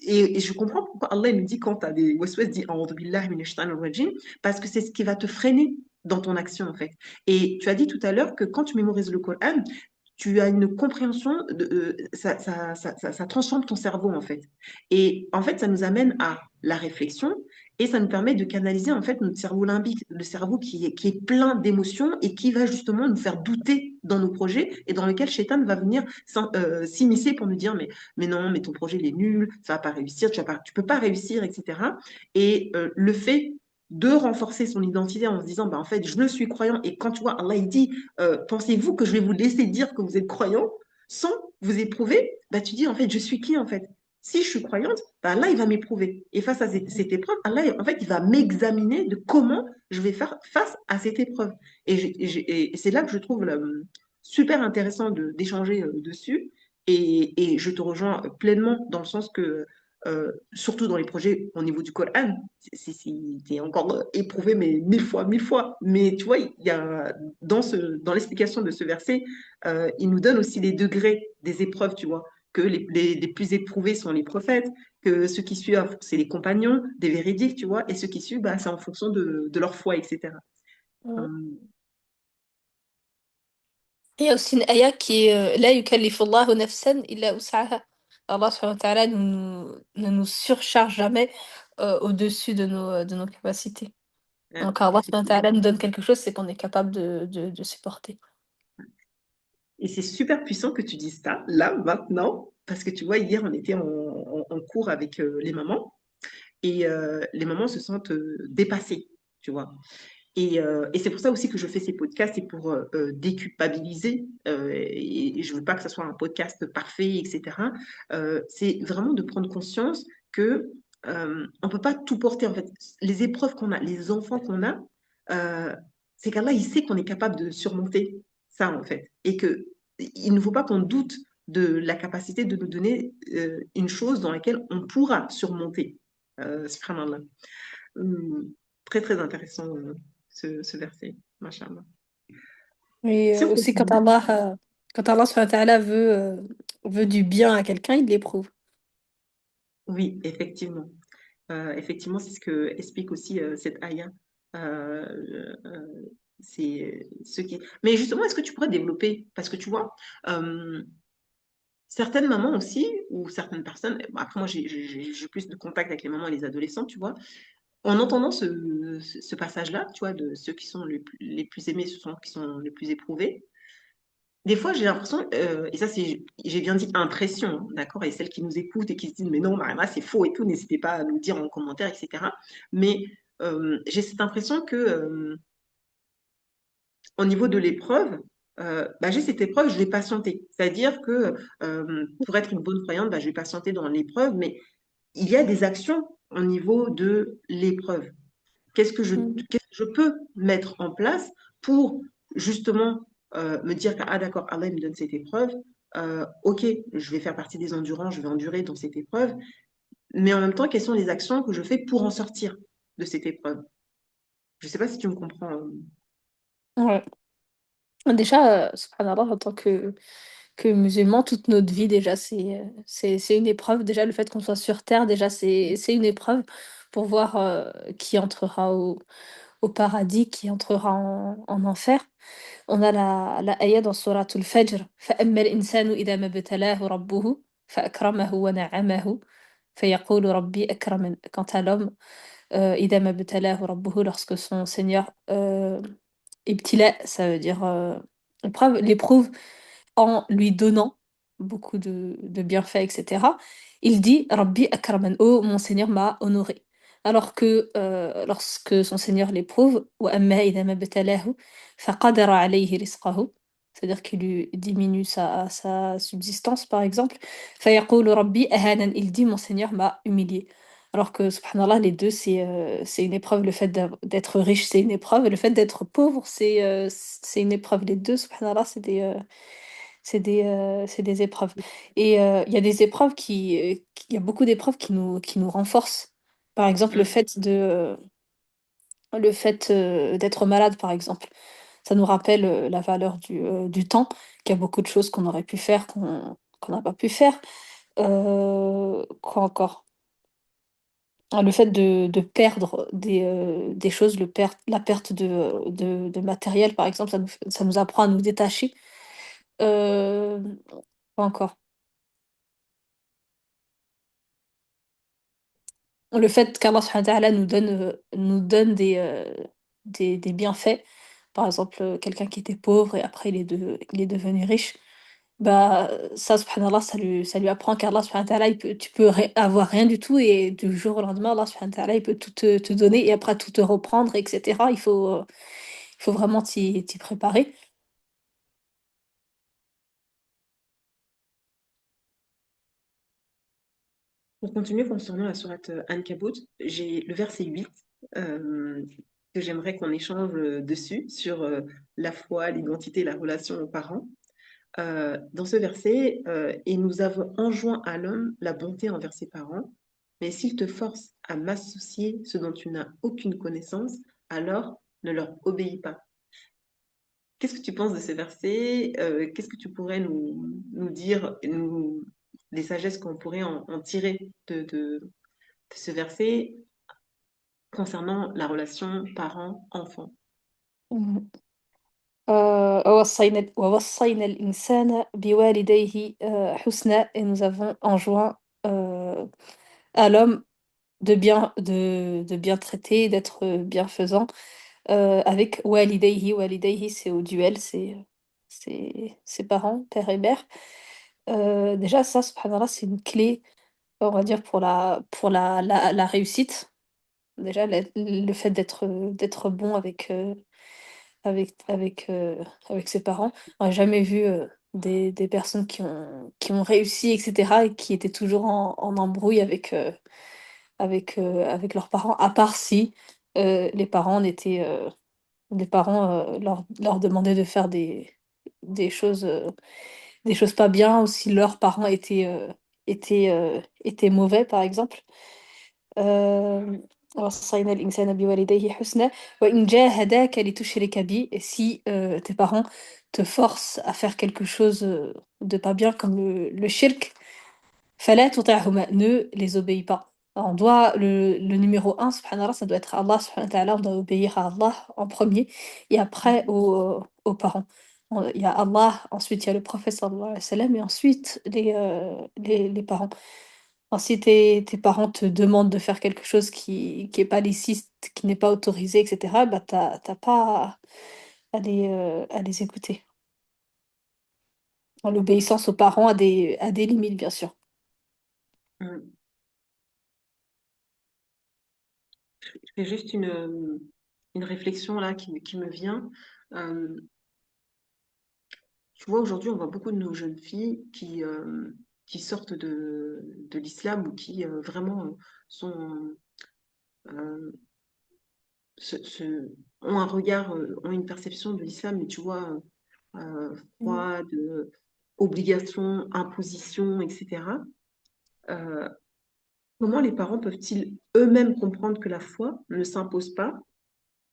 Et je comprends pourquoi Allah il nous dit quand tu as des waswas, dit A'udhu billahi minash shaitanir rajim, parce que c'est ce qui va te freiner dans ton action, en fait. Et tu as dit tout à l'heure que quand tu mémorises le Coran, tu as une compréhension, ça transforme ton cerveau, en fait. Et en fait, ça nous amène à la réflexion et ça nous permet de canaliser, en fait, notre cerveau limbique, le cerveau qui est plein d'émotions et qui va justement nous faire douter dans nos projets et dans lequel Shaitan va venir s'immiscer pour nous dire, mais non, mais ton projet, il est nul, ça va pas réussir, tu peux pas réussir, etc. Et le fait de renforcer son identité en se disant, bah, en fait, je le suis croyant. Et quand tu vois, Allah, il dit, pensez-vous que je vais vous laisser dire que vous êtes croyant sans vous éprouver? Bah, tu dis, en fait, je suis qui, en fait? Si je suis croyante, bah, Allah, il va m'éprouver. Et face à cette épreuve, Allah, en fait, il va m'examiner de comment je vais faire face à cette épreuve. Et c'est là que je trouve super intéressant d'échanger dessus. Et je te rejoins pleinement dans le sens que surtout dans les projets au niveau du Coran, c'est encore éprouvé, mais mille fois. Mais tu vois, il y a, dans l'explication de ce verset, il nous donne aussi les degrés des épreuves, tu vois, que les plus éprouvés sont les prophètes, que ceux qui suivent, c'est les compagnons, des véridiques, tu vois, et ceux qui suivent, bah, c'est en fonction de leur foi, etc. Ouais. Euh, Il y a aussi une ayah qui est La yukallifullahu nafsan illa wus'aha. Allah subhanahu wa ta'ala ne nous surcharge jamais au-dessus de nos capacités. Donc Allah subhanahu wa effectivement. ta'ala nous donne quelque chose, c'est qu'on est capable de supporter. Et c'est super puissant que tu dises ça, là, maintenant, parce que tu vois, hier, on était en cours avec les mamans, et les mamans se sentent dépassées, tu vois. Et c'est pour ça aussi que je fais ces podcasts, c'est pour déculpabiliser, et je veux pas que ce soit un podcast parfait, etc. C'est vraiment de prendre conscience que on peut pas tout porter, en fait. Les épreuves qu'on a, les enfants qu'on a, euh, c'est qu'Allah, il sait qu'on est capable de surmonter ça, en fait. Et que il ne faut pas qu'on doute de la capacité de nous donner une chose dans laquelle on pourra surmonter. Subhanallah. Hum, Très, très intéressant ce verset, machallah. Et Si on aussi continue, quand Allah subhanahu wa ta'ala veut du bien à quelqu'un, il l'éprouve. oui, effectivement. Effectivement, c'est ce que explique aussi cette ayah. C'est ce qui. Mais justement, est-ce que tu pourrais développer? Parce que tu vois, euh, certaines mamans aussi, ou certaines personnes, bon, après moi j'ai plus de contact avec les mamans et les adolescents, tu vois, en entendant ce passage-là, tu vois, de ceux qui sont les plus aimés, ce sont ceux qui sont les plus éprouvés. Des fois, j'ai l'impression, et ça, j'ai bien dit impression, hein, d'accord, et celles qui nous écoutent et qui se disent, mais non, Marima, c'est faux et tout, n'hésitez pas à nous dire en commentaire, etc. Mais j'ai cette impression que, au niveau de l'épreuve, bah, j'ai cette épreuve, je vais patienter. C'est-à-dire que pour être une bonne croyante, bah, je vais patienter dans l'épreuve, mais il y a des actions au niveau de l'épreuve. Mm. Qu'est-ce que je peux mettre en place pour justement me dire que, ah d'accord, Allah me donne cette épreuve, ok, je vais faire partie des endurants, je vais endurer dans cette épreuve, mais en même temps, quelles sont les actions que je fais pour en sortir de cette épreuve? Je ne sais pas si tu me comprends. Ouais. Déjà, subhanallah, en tant que musulman, toute notre vie, déjà, c'est une épreuve. Déjà, le fait qu'on soit sur Terre, déjà, c'est une épreuve pour voir qui entrera au paradis, qui entrera en enfer. On a la ayah dans Suratul Fajr. فَأَمَّا الْإِنسَانُ إِذَا مَا ابْتَلَاهُ رَبُّهُ فَأَكْرَمَهُ وَنَعَّمَهُ فَيَقُولُ رَبِّي أَكْرَمَنِ. Quant à l'homme, إِذَا مَا ابْتَلَاهُ رَبُّهُ, lorsque son Seigneur ibtila, ça veut dire l'éprouve en lui donnant beaucoup de bienfaits, etc. Il dit Rabbi akraman, oh mon Seigneur m'a honoré. Alors que lorsque son Seigneur l'éprouve, وَأَمَّا إِذَا مَا ابْتَلَاهُ فَقَدَرَ عَلَيْهِ رِزْقَهُ, c'est-à-dire qu'il lui diminue sa subsistance, par exemple, فَيَقُولُ رَبِّي أَهَانَنِ, il dit: «Mon Seigneur m'a humilié». Alors que, subhanallah, les deux, c'est une épreuve. Le fait d'être riche, c'est une épreuve, et le fait d'être pauvre, c'est une épreuve. Les deux, subhanallah, c'est des épreuves. Et il y a des épreuves il y a beaucoup d'épreuves qui nous renforcent. Par exemple, Mm. le fait, d'être malade, par exemple. Ça nous rappelle, la valeur du temps, qu'il y a beaucoup de choses qu'on aurait pu faire, qu'on n'a pas pu faire. Quoi encore? Ah, le fait de perdre des choses, la perte de matériel, par exemple, ça nous apprend à nous détacher. Hem, Quoi encore? Le fait qu'Allah subhanahu wa ta'ala nous donne des bienfaits. Par exemple, quelqu'un qui était pauvre et après il est devenu riche. Bah, ça subhanallah, ça lui apprend qu'Allah subhanahu wa ta'ala, tu peux avoir rien du tout et du jour au lendemain, Allah subhanahu wa ta'ala, il peut tout te donner et après tout te reprendre, et cetera. Il faut vraiment t'y préparer. Pour continuer concernant la sourate Ankabut, j'ai le verset 8 euh, que j'aimerais qu'on échange dessus, sur la foi, l'identité, la relation aux parents. Dans ce verset, et nous avons enjoint à l'homme la bonté envers ses parents, mais s'il te force à m'associer ce dont tu n'as aucune connaissance, alors ne leur obéis pas. Qu'est-ce que tu penses de ce verset? Qu'est-ce que tu pourrais nous dire, des sagesses qu'on pourrait en tirer de ce verset concernant la relation parent-enfant? Mmh. ووصينا الإنسان بوالديه حسنا, et nous avons enjoint à l'homme de bien traiter, d'être bienfaisant avec walidayhi. Walidayhi, c'est au duel, c'est ses parents, père et mère. Déjà, ça, subhanallah, c'est une clé, on va dire, pour la réussite. Déjà, le fait d'être bon avec, avec ses parents. On n'a jamais vu, des personnes qui ont réussi, et cetera, et qui étaient toujours en embrouille avec leurs parents, à part si, les parents étaient, les parents, leur demandaient de faire des choses pas bien, ou si leurs parents étaient mauvais, par exemple. آمم، وصّينا الإنسان بوالديه حسنا وإن جاهداك لتشرك بي, et si, tes parents te forcent à faire quelque chose, de pas bien, comme le shirk, فلا تطعهما, ne les obéis pas. Alors on doit le numéro un, subhanallah, ça doit être Allah subhanahu wa ta'ala, on doit obéir à Allah en premier, et après aux parents. Il y a Allah, ensuite il y a le prophète sallallahu alayhi wa sallam, et ensuite les parents. Alors si tes parents te demandent de faire quelque chose qui est pas licite, qui n'est pas autorisé, et cetera, bah, tu pas à les écouter. L'obéissance aux parents a des limites, bien sûr. Mm. C'est juste une réflexion là qui me vient. Euh, Tu vois, aujourd'hui, on voit beaucoup de nos jeunes filles qui sortent de l'islam, ou qui vraiment sont, euh, ont un regard, ont une perception de l'islam, mais tu vois, Mmh. froide, obligation, imposition, etc. Euh, Comment les parents peuvent-ils eux-mêmes comprendre que la foi ne s'impose pas,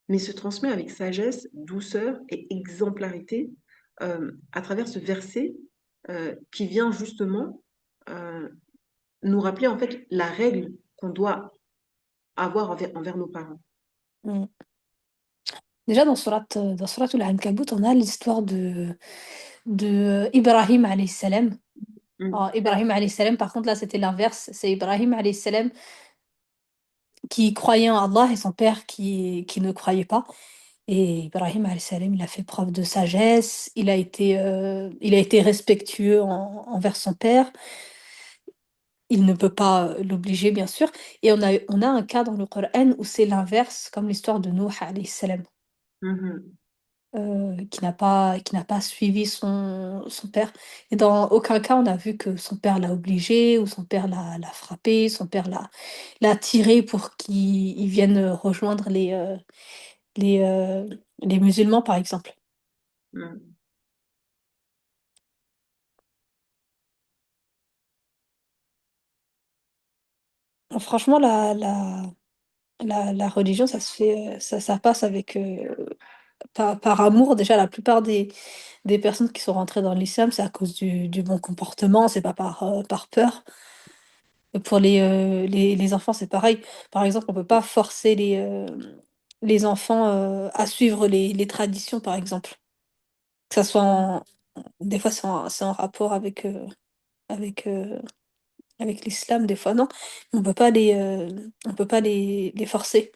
mais se transmet avec sagesse, douceur et exemplarité, à travers ce verset qui vient justement euh, nous rappeler en fait la règle qu'on doit avoir envers nos parents. Mmh. Déjà dans sourate Al-Ankabut, on a l'histoire de Ibrahim alayhi salam. Mm. Alors Ibrahim alayhi salam, par contre, là, c'était l'inverse. C'est Ibrahim alayhi salam qui croyait en Allah, et son père qui ne croyait pas. Et Ibrahim alayhi salam, il a fait preuve de sagesse, il a été respectueux envers son père. il ne peut pas l'obliger, bien sûr. Et on a un cas dans le Coran où c'est l'inverse, comme l'histoire de Nuh alayhi salam, Mhm. qui n'a pas suivi son père. Et dans aucun cas, on a vu que son père l'a obligé ou son père l'a frappé, son père l'a tiré pour qu'il vienne rejoindre les, euh, les musulmans, par exemple. Mhm. Franchement, la religion, ça se fait, ça passe avec, par amour. Déjà, la plupart des personnes qui sont rentrées dans l'islam, c'est à cause du bon comportement, c'est pas par peur. Et pour les enfants, c'est pareil. Par exemple, on peut pas forcer les enfants à suivre les traditions, par exemple. Que ça soit des fois, c'est en rapport avec, avec l'islam, des fois non. On peut pas les forcer.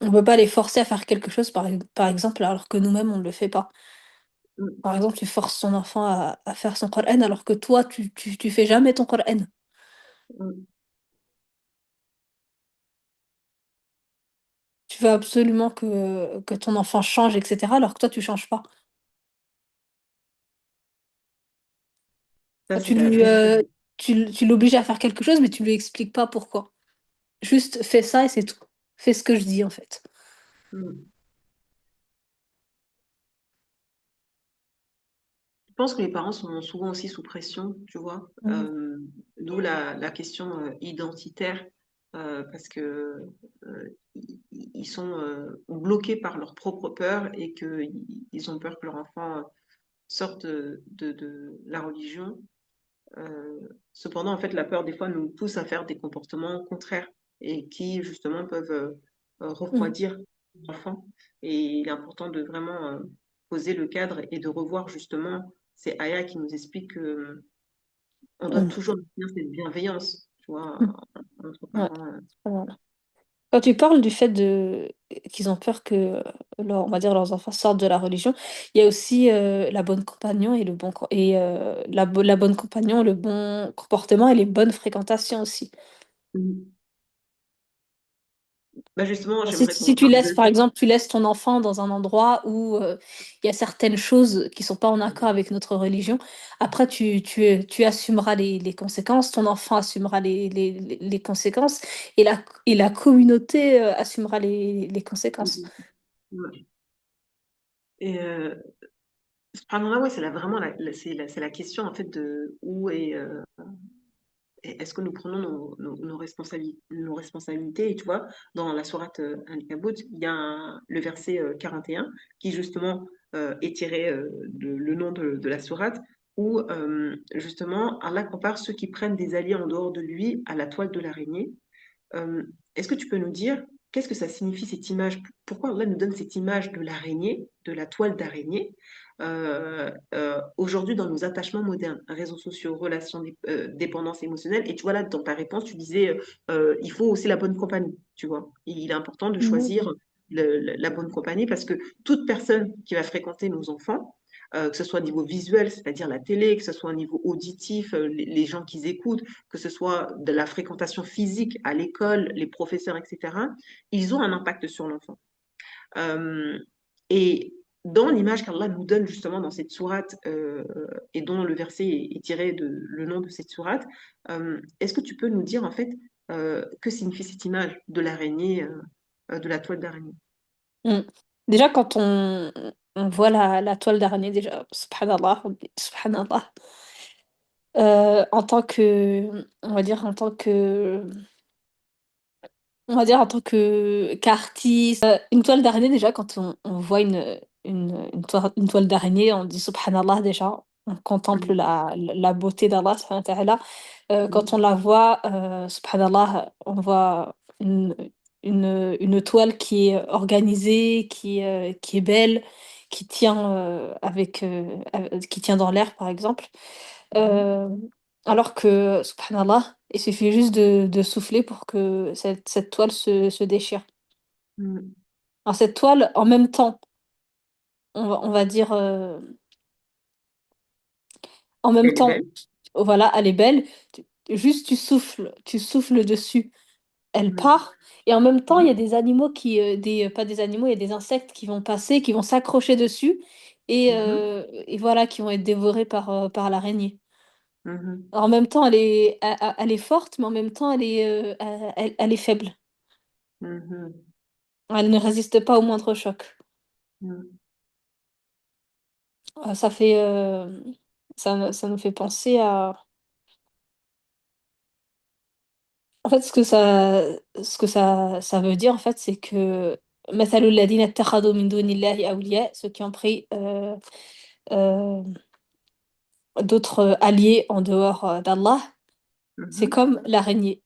On peut pas les forcer à faire quelque chose, par exemple, alors que nous-mêmes, on ne le fait pas. Mhm. Par exemple, tu forces ton enfant à faire son Coran alors que toi, tu fais jamais ton Coran. Mhm. Tu veux absolument que ton enfant change, etc., alors que toi, tu changes pas. Ça, Ah, c'est la vérité. tu l'obliges à faire quelque chose, mais tu lui expliques pas pourquoi. Juste fais ça et c'est tout. Fais ce que je dis, en fait. Mhm. Je pense que les parents sont souvent aussi sous pression, tu vois. Mm. D'où la question identitaire, parce que ils sont bloqués par leur propre peur et qu'ils ont peur que leur enfant sorte de la religion. Cependant, en fait, la peur, des fois, nous pousse à faire des comportements contraires et qui, justement, peuvent Mm. refroidir l'enfant. Et il est important de vraiment poser le cadre et de revoir, justement, ces ayats qui nous expliquent que on doit Mm. toujours maintenir cette bienveillance, tu vois, Mm. entre Ouais. parents. Voilà. Quand tu parles du fait qu'ils ont peur que on va dire leurs enfants sortent de la religion, il y a aussi la bonne compagnon et la bonne compagnon, le bon comportement et les bonnes fréquentations aussi. Mhm. Bah justement, Si, j'aimerais qu'on si tu parle laisses, de par ça. exemple, tu laisses ton enfant dans un endroit où il y a certaines choses qui sont pas en accord avec notre religion, après tu assumeras les conséquences, ton enfant assumera les conséquences et la communauté assumera les conséquences. Mhm. Ouais. Et subhanallah, ouais, c'est vraiment c'est la question en fait de où est est-ce que nous prenons nos responsabilités? Et tu vois, dans la sourate Al-Ankabut, il y a le verset 41 qui justement est tiré le nom de la sourate, où justement Allah compare ceux qui prennent des alliés en dehors de lui à la toile de l'araignée. Euh, Est-ce que tu peux nous dire qu'est-ce que ça signifie cette image? Pourquoi Allah nous donne cette image de l'araignée, de la toile d'araignée, aujourd'hui dans nos attachements modernes, réseaux sociaux, relations, dépendance émotionnelle? Et tu vois là, dans ta réponse, tu disais il faut aussi la bonne compagnie, tu vois. Il est important de Mhm. choisir la bonne compagnie parce que toute personne qui va fréquenter nos enfants, que ce soit au niveau visuel, c'est-à-dire la télé, que ce soit au niveau auditif, les gens qu'ils écoutent, que ce soit de la fréquentation physique à l'école, les professeurs, etc., ils ont un impact sur l'enfant. Euh, et dans l'image qu'Allah nous donne justement dans cette sourate et dont le verset est tiré de le nom de cette sourate, est-ce que tu peux nous dire en fait que signifie cette image de l'araignée, de la toile d'araignée? Mm. Déjà, quand on voit la toile d'araignée, déjà, subhanallah, on dit subhanallah, en tant que, on va dire, en tant que qu'artiste, une toile d'araignée, déjà, quand on voit une toile d'araignée, on dit subhanallah, déjà, on contemple Mhm. la beauté d'Allah, subhanahu wa ta'ala. Quand on Mhm. la voit, subhanallah, on voit une toile qui est organisée, qui est belle, qui tient dans l'air, par exemple. Mhm. Euh, alors que, subhanallah, il suffit juste de souffler pour que cette toile se déchire. Mhm. Alors, cette toile, en même temps, on va dire, en même Elle est temps, belle. voilà, elle est belle. juste tu souffles dessus, elle Mhm. part. Et en même temps, il y a Mhm. des animaux pas des animaux, il y a des insectes qui vont passer, qui vont s'accrocher dessus Mhm. et voilà, qui vont être dévorés par l'araignée. Mhm. En même temps, elle est forte, mais en même temps, elle est faible. Mhm. Elle ne résiste pas au moindre choc. Mhm. Ça fait, ça nous fait penser à. En fait, ça veut dire, en fait, c'est que مثل الذين اتخذوا من دون الله أولياء, ceux qui ont pris euh, d'autres alliés en dehors d'Allah, c'est Mhm. comme l'araignée.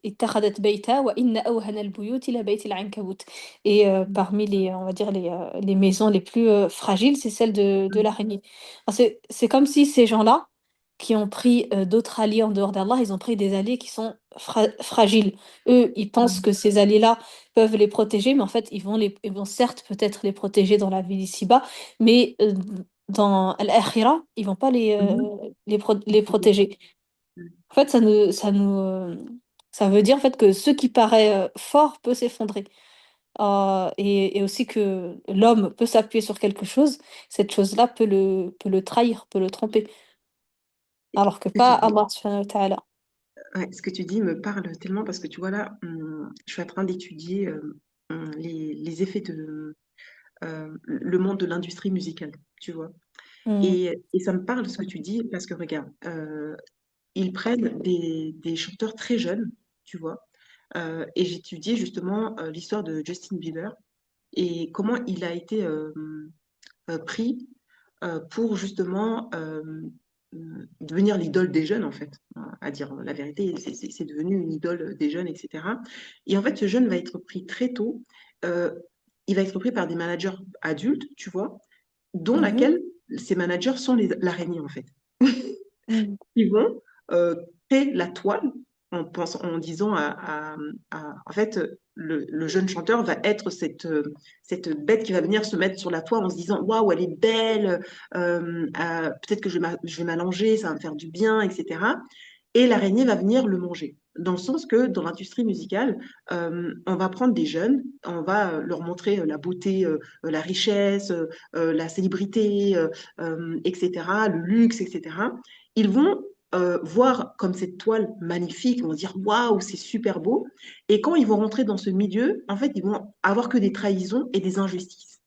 اتخذت بيتا وإن أوهن البيوت لبيت العنكبوت. Et parmi on va dire les maisons les plus fragiles, c'est celle de Mhm. l'araignée. Alors, c'est comme si ces gens-là qui ont pris d'autres alliés en dehors d'Allah, ils ont pris des alliés qui sont fragiles. Eux, ils pensent que ces alliés-là peuvent les protéger, mais en fait, ils vont certes peut-être les protéger dans la vie d'ici-bas, mais dans l'akhira, ils vont pas Mhm. les protéger. En fait, ça veut dire en fait que ce qui paraît fort peut s'effondrer. Et aussi que l'homme peut s'appuyer sur quelque chose, cette chose-là peut le trahir, peut le tromper. Alors que Ce que tu pas dis, Allah subhanahu wa ta'ala. ouais, ce que tu dis me parle tellement parce que tu vois là, je suis en train d'étudier les effets de le monde de l'industrie musicale, tu vois. Mm, Et ça me parle de ce que tu dis parce que regarde, ils prennent des chanteurs très jeunes, tu vois. Et j'étudiais justement l'histoire de Justin Bieber et comment il a été pris pour justement devenir l'idole des jeunes, en fait. À dire la vérité, c'est devenu une idole des jeunes, etc. Et en fait, ce jeune va être pris très tôt. euh, il va être pris par des managers adultes, tu vois, dont mhm, laquelle ces managers sont l'araignée, en fait. mm, Ils vont euh, créer la toile en disant en fait, le jeune chanteur va être cette bête qui va venir se mettre sur la toile en se disant waouh, elle est belle, peut-être que je vais m'allonger, ça va me faire du bien, etc. Et l'araignée va venir le manger. Dans le sens que dans l'industrie musicale, on va prendre des jeunes, on va leur montrer la beauté, la richesse, la célébrité, etc., le luxe, etc. Ils vont voir comme cette toile magnifique, ils vont dire waouh, c'est super beau. Et quand ils vont rentrer dans ce milieu, en fait, ils vont avoir que des trahisons et des injustices.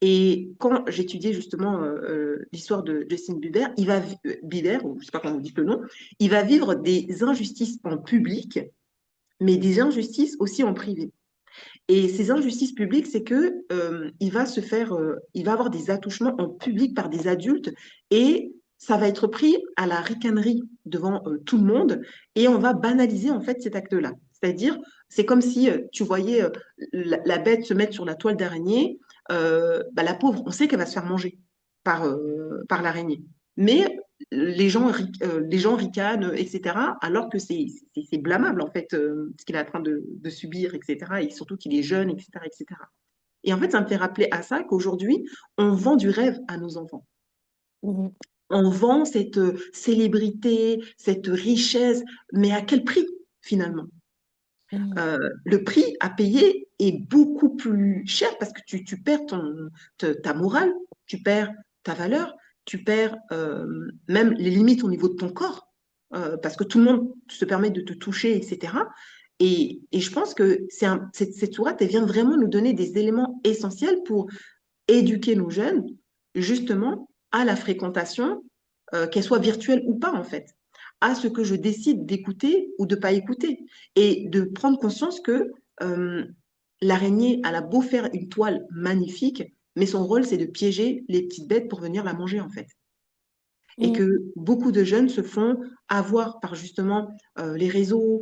Et quand j'étudiais justement l'histoire de Justin Bieber, Bieber, ou je ne sais pas comment on dit le nom, il va vivre des injustices en public, mais des injustices aussi en privé. Et ces injustices publiques, c'est que il va avoir des attouchements en public par des adultes et ça va être pris à la ricanerie devant tout le monde et on va banaliser en fait cet acte-là. C'est-à-dire, c'est comme si tu voyais la bête se mettre sur la toile d'araignée, bah, la pauvre, on sait qu'elle va se faire manger par l'araignée. Mais les gens ricanent, etc., alors que c'est blâmable, en fait, ce qu'il est en train de subir, etc., et surtout qu'il est jeune, etc., etc. Et cetera. Et en fait, ça me fait rappeler à ça qu'aujourd'hui, on vend du rêve à nos enfants. mm, On vend cette célébrité, cette richesse, mais à quel prix, finalement? mm, Le prix à payer est beaucoup plus cher parce que tu perds ta morale, tu perds ta valeur, tu perds même les limites au niveau de ton corps parce que tout le monde se permet de te toucher, etc. Et je pense que cette sourate, elle vient vraiment nous donner des éléments essentiels pour éduquer nos jeunes justement à la fréquentation, qu'elle soit virtuelle ou pas en fait, à ce que je décide d'écouter ou de pas écouter, et de prendre conscience que euh, l'araignée, elle a beau faire une toile magnifique, mais son rôle c'est de piéger les petites bêtes pour venir la manger en fait. Et mm, que beaucoup de jeunes se font avoir par justement les réseaux,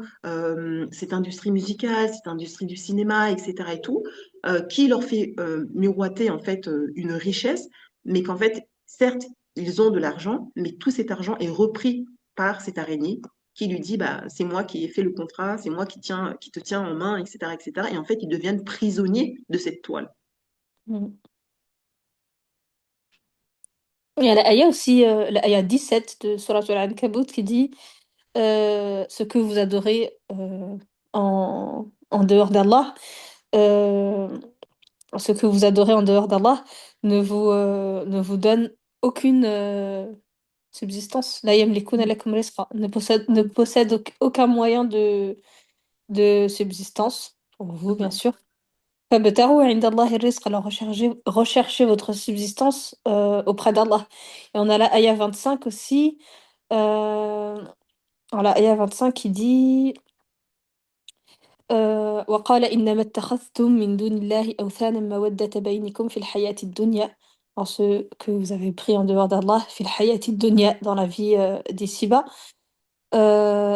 cette industrie musicale, cette industrie du cinéma, etc. et tout, qui leur fait miroiter en fait une richesse, mais qu'en fait, certes, ils ont de l'argent, mais tout cet argent est repris par cette araignée qui lui dit bah, c'est moi qui ai fait le contrat, c'est moi qui te tiens en main, etc., etc. Et en fait, ils deviennent prisonniers de cette toile. mm. Il y a l'aya aussi, l'aya 17 de Surat Al-Ankabut qui dit ce que vous adorez en dehors d'Allah, euh, ce que vous adorez en dehors d'Allah ne vous donne aucune subsistance. La yamlikuna lakum rizqa. Ne possède aucun moyen de subsistance pour vous, bien Mhm. sûr. فابتغوا عند الله الرزق. Alors recherchez votre subsistance auprès d'Allah. Et on a la ayah 25 aussi. Alors la ayah 25 qui dit وقال إنما اتخذتم من دون الله أوثانا مودة بينكم في الحياة الدنيا. En ce que vous avez pris en dehors d'Allah, في الحياة الدنيا, dans la vie d'ici-bas.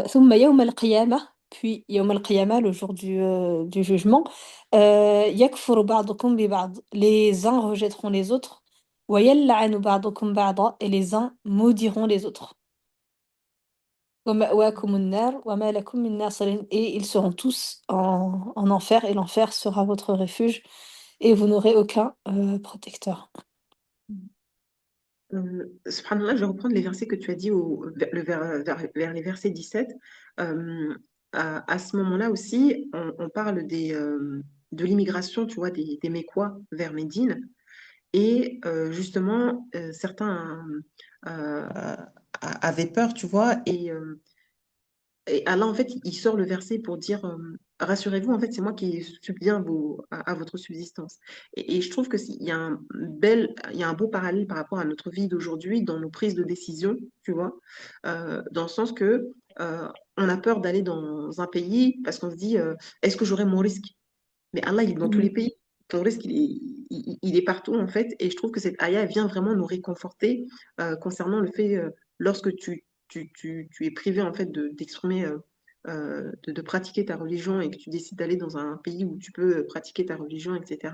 ثم يوم القيامة, puis يوم القيامة, le jour du jugement, يكفر بعضكم ببعض. Les uns rejetteront les autres. ويلعن بعضكم بعضا, et les uns maudiront les autres. ومأواكم النار وما لكم من ناصرين. Et ils seront tous en enfer, et l'enfer sera votre refuge, et vous n'aurez aucun protecteur. Subhanallah, je vais reprendre les versets que tu as dit vers les versets 17. Euh, à ce moment-là aussi, on parle de l'immigration, tu vois, des Mécois vers Médine. Et justement, certains avaient peur, tu vois, et Allah, en fait, il sort le verset pour dire, rassurez-vous, en fait, c'est moi qui subviens à votre subsistance. Et je trouve que il y a il y a un beau parallèle par rapport à notre vie d'aujourd'hui dans nos prises de décision, tu vois, dans le sens que on a peur d'aller dans un pays parce qu'on se dit, est-ce que j'aurai mon risque? Mais Allah, il est dans tous les Mhm. pays. Ton risque, il est partout, en fait. Et je trouve que cette ayah elle vient vraiment nous réconforter concernant le fait, lorsque tu es privé, en fait, d'exprimer, de pratiquer ta religion et que tu décides d'aller dans un pays où tu peux pratiquer ta religion, etc.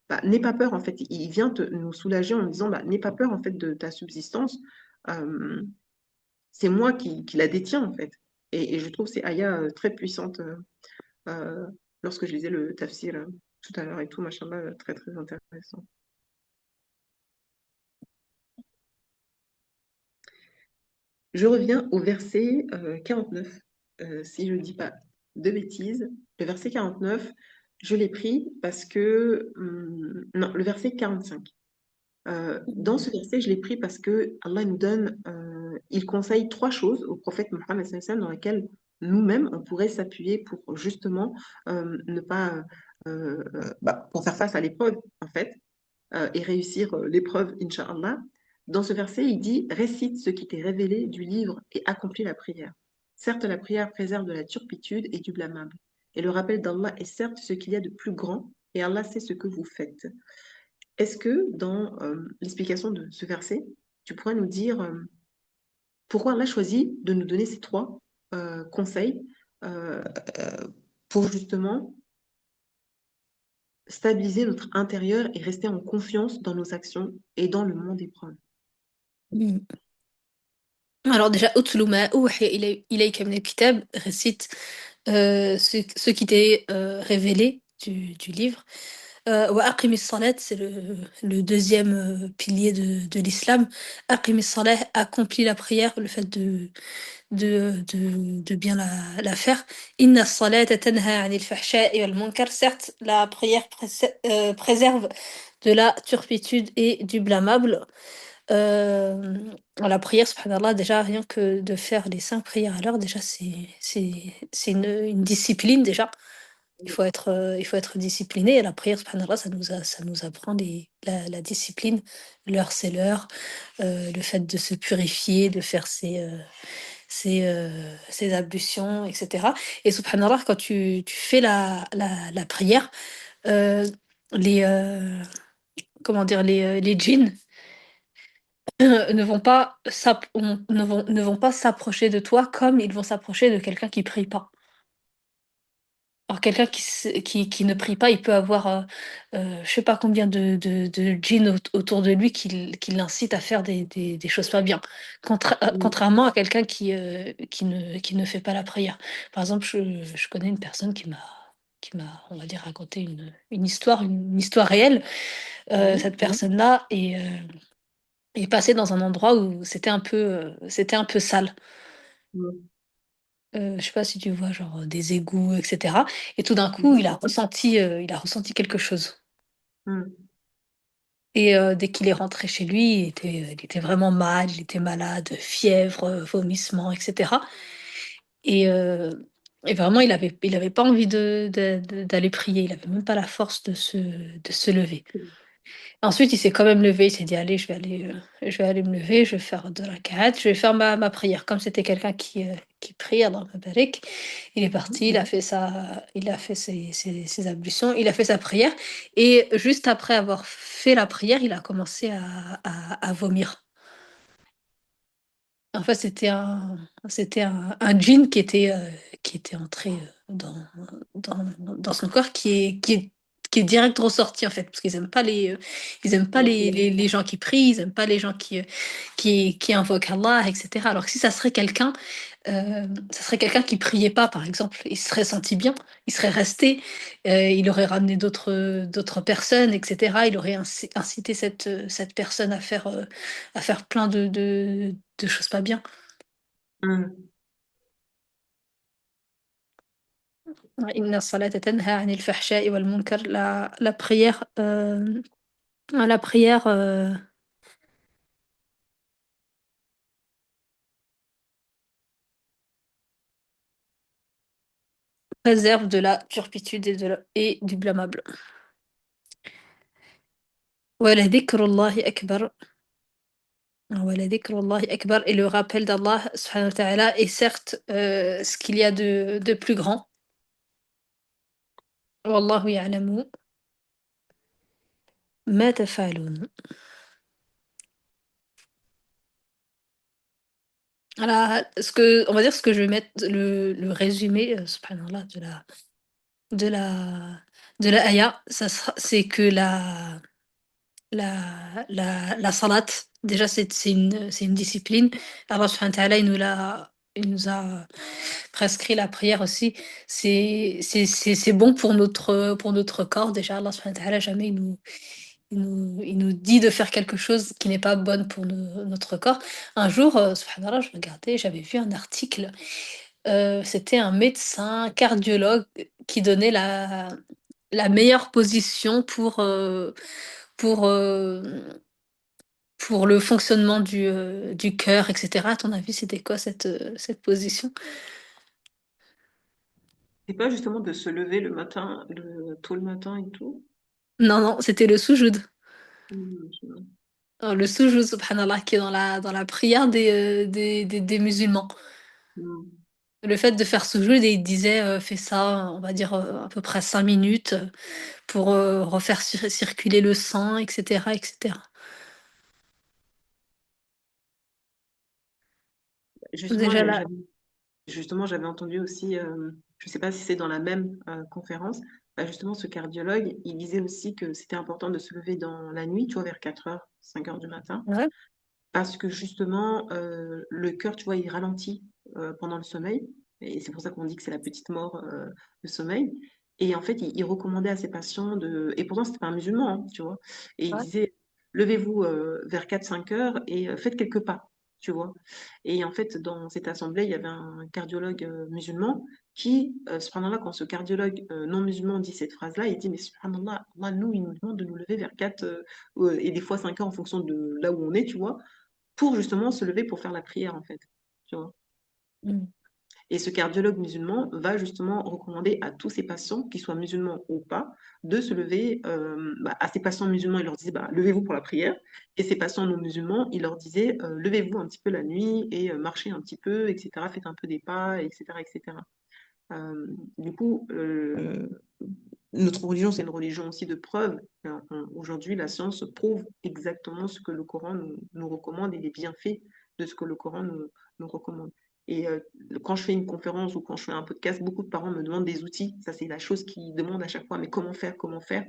Bah, n'aie pas peur, en fait. Il vient nous soulager en disant, bah, n'aie pas peur, en fait, de ta subsistance. Euh, c'est moi qui la détiens, en fait. Et je trouve ces ayahs très puissantes. Euh, lorsque je lisais le tafsir tout à l'heure et tout, machallah, très très intéressant. Je reviens au verset 49. Si je ne dis pas de bêtises, le verset 49, je l'ai pris parce que... non, le verset 45. Dans ce verset, je l'ai pris parce que Allah nous donne, il conseille trois choses au prophète Mohammed sallallahu alayhi wa sallam dans lesquelles nous-mêmes, on pourrait s'appuyer pour justement ne pas, pour faire face à l'épreuve, en fait, et réussir l'épreuve, Inch'Allah. Dans ce verset, il dit, récite ce qui t'est révélé du livre et accomplis la prière. Certes, la prière préserve de la turpitude et du blâmable. Et le rappel d'Allah est certes ce qu'il y a de plus grand, et Allah sait ce que vous faites. Est-ce que dans l'explication de ce verset, tu pourrais nous dire pourquoi Allah choisit de nous donner ces trois conseils euh, euh, pour justement stabiliser notre intérieur et rester en confiance dans nos actions et dans le monde épreuve. Mhm. Alors déjà, أتل ما أوحي إليك من الكتاب, récite ce qui t'est révélé du livre. وأقم الصلاة, c'est le deuxième pilier de l'islam. أقم الصلاة, accomplis la prière, le fait de bien la faire. إن الصلاة تنهى عن الفحشاء والمنكر. Certes, la prière préserve de la turpitude et du blâmable. Euh, la prière, subhanallah, déjà, rien que de faire les 5 prières à l'heure, déjà, c'est une discipline, déjà. Il faut être discipliné. Et la prière, subhanallah, ça nous apprend la discipline. L'heure, c'est l'heure. Le fait de se purifier, de faire ses ablutions, etc. Et subhanallah, quand tu fais la prière, euh, les, comment dire, les djinns ne vont pas s'approcher de toi comme ils vont s'approcher de quelqu'un qui prie pas. Alors quelqu'un qui ne prie pas, il peut avoir, je sais pas combien de djinns autour de lui qui l'incitent à faire des choses pas bien. Contrairement à quelqu'un qui ne fait pas la prière. Par exemple, je connais une personne on va dire, raconté une histoire réelle. Mhm. Cette personne-là est passée dans un endroit où c'était un peu sale. Mhm. je sais pas si tu vois, genre, des égouts, et cetera, et tout d'un coup, il a ressenti quelque chose, Mm. et dès qu'il est rentré chez lui, il était vraiment mal, il était malade, fièvre, vomissements, et cetera, et vraiment il avait pas envie d'aller prier, il avait même pas la force de se lever. Ensuite, il s'est quand même levé, il s'est dit: «Allez, je vais aller me lever, je vais faire 2 rak'at, je vais faire ma prière». Comme c'était quelqu'un qui prie, Allah barik, il est parti, il a fait ses ablutions, il a fait sa prière, et juste après avoir fait la prière, il a commencé à vomir. En fait, c'était un djinn qui était entré, dans son corps, qui est direct ressorti, en fait, parce qu'ils aiment pas Ok. les gens qui prient, ils aiment pas les gens qui invoquent Allah, et cetera. Alors que si ça serait quelqu'un qui priait pas, par exemple, il se serait senti bien, il serait resté, il aurait ramené d'autres personnes, et cetera. Il aurait incité cette personne à faire plein de choses pas bien. Mm. Inna salata tanha anil fahsha'i wal munkar, la prière, la prière, préserve de la turpitude et du blâmable. Wa akbar. Wa akbar, et le rappel d'Allah subhanahu wa ta'ala est certes, ce qu'il y a de plus grand. Wallahu ya'lamu ma taf'alun. Voilà, on va dire, ce que je vais mettre, le résumé, subhanallah, de la de la aya, c'est que la salat, déjà, c'est une discipline. Allah subhanahu wa ta'ala, il nous a prescrit la prière aussi. C'est bon pour notre corps. Déjà, Allah subhanahu wa ta'ala, jamais il nous dit de faire quelque chose qui n'est pas bonne pour notre corps. Un jour, subhanallah, je regardais, j'avais vu un article, c'était un médecin cardiologue qui donnait la meilleure position pour, pour le fonctionnement du cœur, et cetera. À ton avis, c'était quoi cette position? C'est pas justement de se lever le matin, tôt le matin et tout. Non, non, c'était le soujoud. Mm. Le soujoud, subhanallah, qui est dans la prière des musulmans. Mm. Le fait de faire soujoud, et il disait, fais ça, on va dire, à peu près 5 minutes, pour refaire circuler le sang, et cetera, et cetera. Justement, Déjà là, j'avais entendu aussi, je ne sais pas si c'est dans la même conférence, bah, justement, ce cardiologue, il disait aussi que c'était important de se lever dans la nuit, tu vois, vers 4 heures, 5 heures du matin, ouais, parce que justement, le cœur, tu vois, il ralentit pendant le sommeil, et c'est pour ça qu'on dit que c'est la petite mort, le sommeil. Et en fait, il recommandait à ses patients et pourtant, c'était pas un musulman, hein, tu vois, et il ouais. disait, levez-vous vers 4 5 heures et faites quelques pas, tu vois. Et en fait, dans cette assemblée, il y avait un cardiologue musulman qui, subhanallah, quand ce cardiologue non musulman dit cette phrase-là, il dit, mais subhanallah, Allah, nous, il nous demande de nous lever vers 4 et des fois 5 heures en fonction de là où on est, tu vois, pour justement se lever pour faire la prière, en fait. Tu vois. Mmh. Et ce cardiologue musulman va justement recommander à tous ses patients, qu'ils soient musulmans ou pas, de se lever. À ses patients musulmans, il leur disait bah, levez-vous pour la prière. Et ses patients non musulmans, il leur disait levez-vous un petit peu la nuit et marchez un petit peu, etc. Faites un peu des pas, etc. etc. Du coup, notre religion, c'est une religion aussi de preuve. Aujourd'hui, la science prouve exactement ce que le Coran nous recommande et les bienfaits de ce que le Coran nous recommande. Et quand je fais une conférence ou quand je fais un podcast, beaucoup de parents me demandent des outils. Ça, c'est la chose qu'ils demandent à chaque fois. Mais comment faire? Comment faire?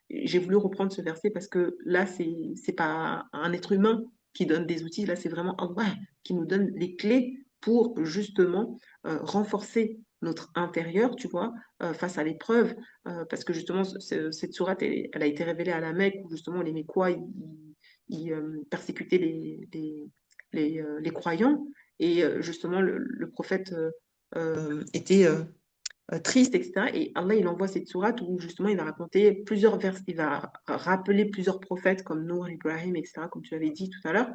J'ai voulu reprendre ce verset parce que là, c'est pas un être humain qui donne des outils. Là, c'est vraiment Allah qui nous donne les clés pour justement renforcer notre intérieur, tu vois, face à l'épreuve, parce que justement, cette sourate, elle a été révélée à la Mecque, où justement les Mécois, ils persécutaient les croyants, et justement, le prophète était triste, etc. Et Allah, il envoie cette sourate où justement il va raconter plusieurs versets, il va rappeler plusieurs prophètes comme Nour, Ibrahim, etc., comme tu l'avais dit tout à l'heure,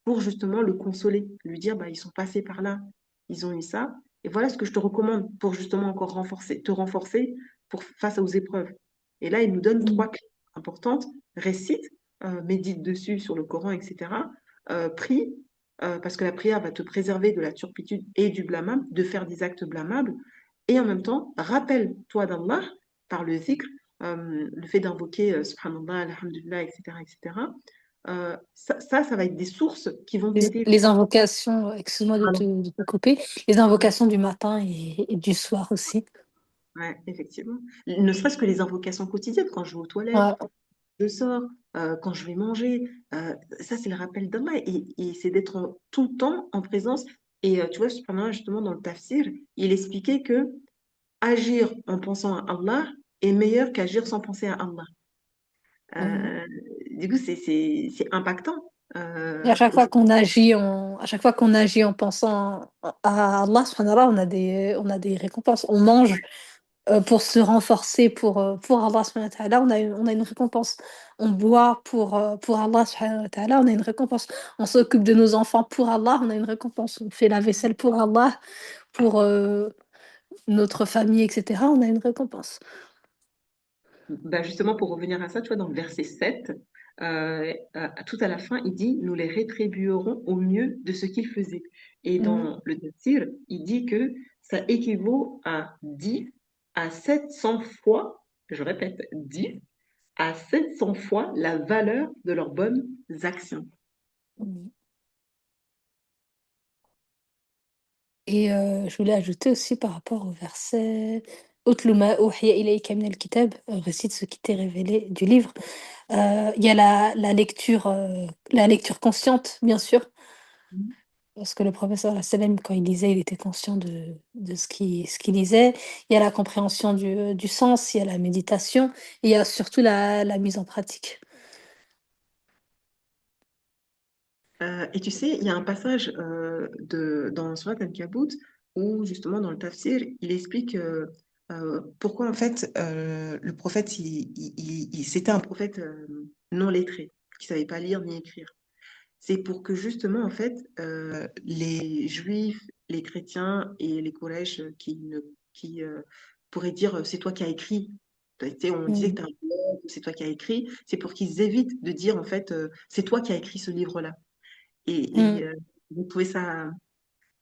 pour justement le consoler, lui dire, bah, ils sont passés par là, ils ont eu ça. Et voilà ce que je te recommande pour justement encore te renforcer face aux épreuves. Et là, il nous donne Mm. trois clés importantes. Récite, médite dessus sur le Coran, etc. Prie, parce que la prière va te préserver de la turpitude et du blâmable, de faire des actes blâmables. Et en même temps, rappelle-toi d'Allah par le zikr, le fait d'invoquer Subhanallah, Alhamdulillah, etc., etc. Ça va être des sources qui vont t'aider. Les invocations, excuse-moi de te couper, les invocations du matin et du soir aussi. Ouais, effectivement. Ne serait-ce que les invocations quotidiennes, quand je vais aux toilettes, Ouais. je sors, quand je vais manger, ça c'est le rappel d'Allah et c'est d'être tout le temps en présence. Et tu vois, subhanallah, justement, dans le tafsir, il expliquait que agir en pensant à Allah est meilleur qu'agir sans penser à Allah. Mm. Euh, du coup, c'est impactant. Et à chaque fois qu'on agit en pensant à Allah, subhanallah, on a des récompenses. On mange pour se renforcer pour Allah subhanahu wa ta'ala, on a une récompense. On boit pour Allah subhanahu wa ta'ala, on a une récompense. On s'occupe de nos enfants pour Allah, on a une récompense. On fait la vaisselle pour Allah, pour notre famille, etc. On a une récompense. Bah justement, pour revenir à ça, tu vois, dans le verset 7, tout à la fin, il dit, nous les rétribuerons au mieux de ce qu'ils faisaient. Et Mm. dans le Tafsir, il dit que ça équivaut à 10 à 700 fois, je répète, 10 à 700 fois la valeur de leurs bonnes actions. Mm. Et je voulais ajouter aussi par rapport au verset «Utlu ma uhiya ilayka min al-kitab», récite ce qui t'est révélé du livre. Il y a la lecture consciente, bien sûr, parce que le professeur sallam, quand il lisait, il était conscient de ce qu'il lisait. Il y a la compréhension du sens, il y a la méditation, et il y a surtout la mise en pratique. Et tu sais, il y a un passage dans Surat Al-Kabut où, justement, dans le tafsir, il explique pourquoi, en fait, le prophète, c'était un prophète non lettré, qui savait pas lire ni écrire. C'est pour que, justement, en fait, les Juifs, les chrétiens et les Quraysh qui pourraient dire c'est toi qui as écrit. Tu sais, on disait que Mmh. tu un blog, c'est toi qui as écrit. C'est pour qu'ils évitent de dire, en fait, c'est toi qui as écrit ce livre-là. Mmh. Vous trouvez ça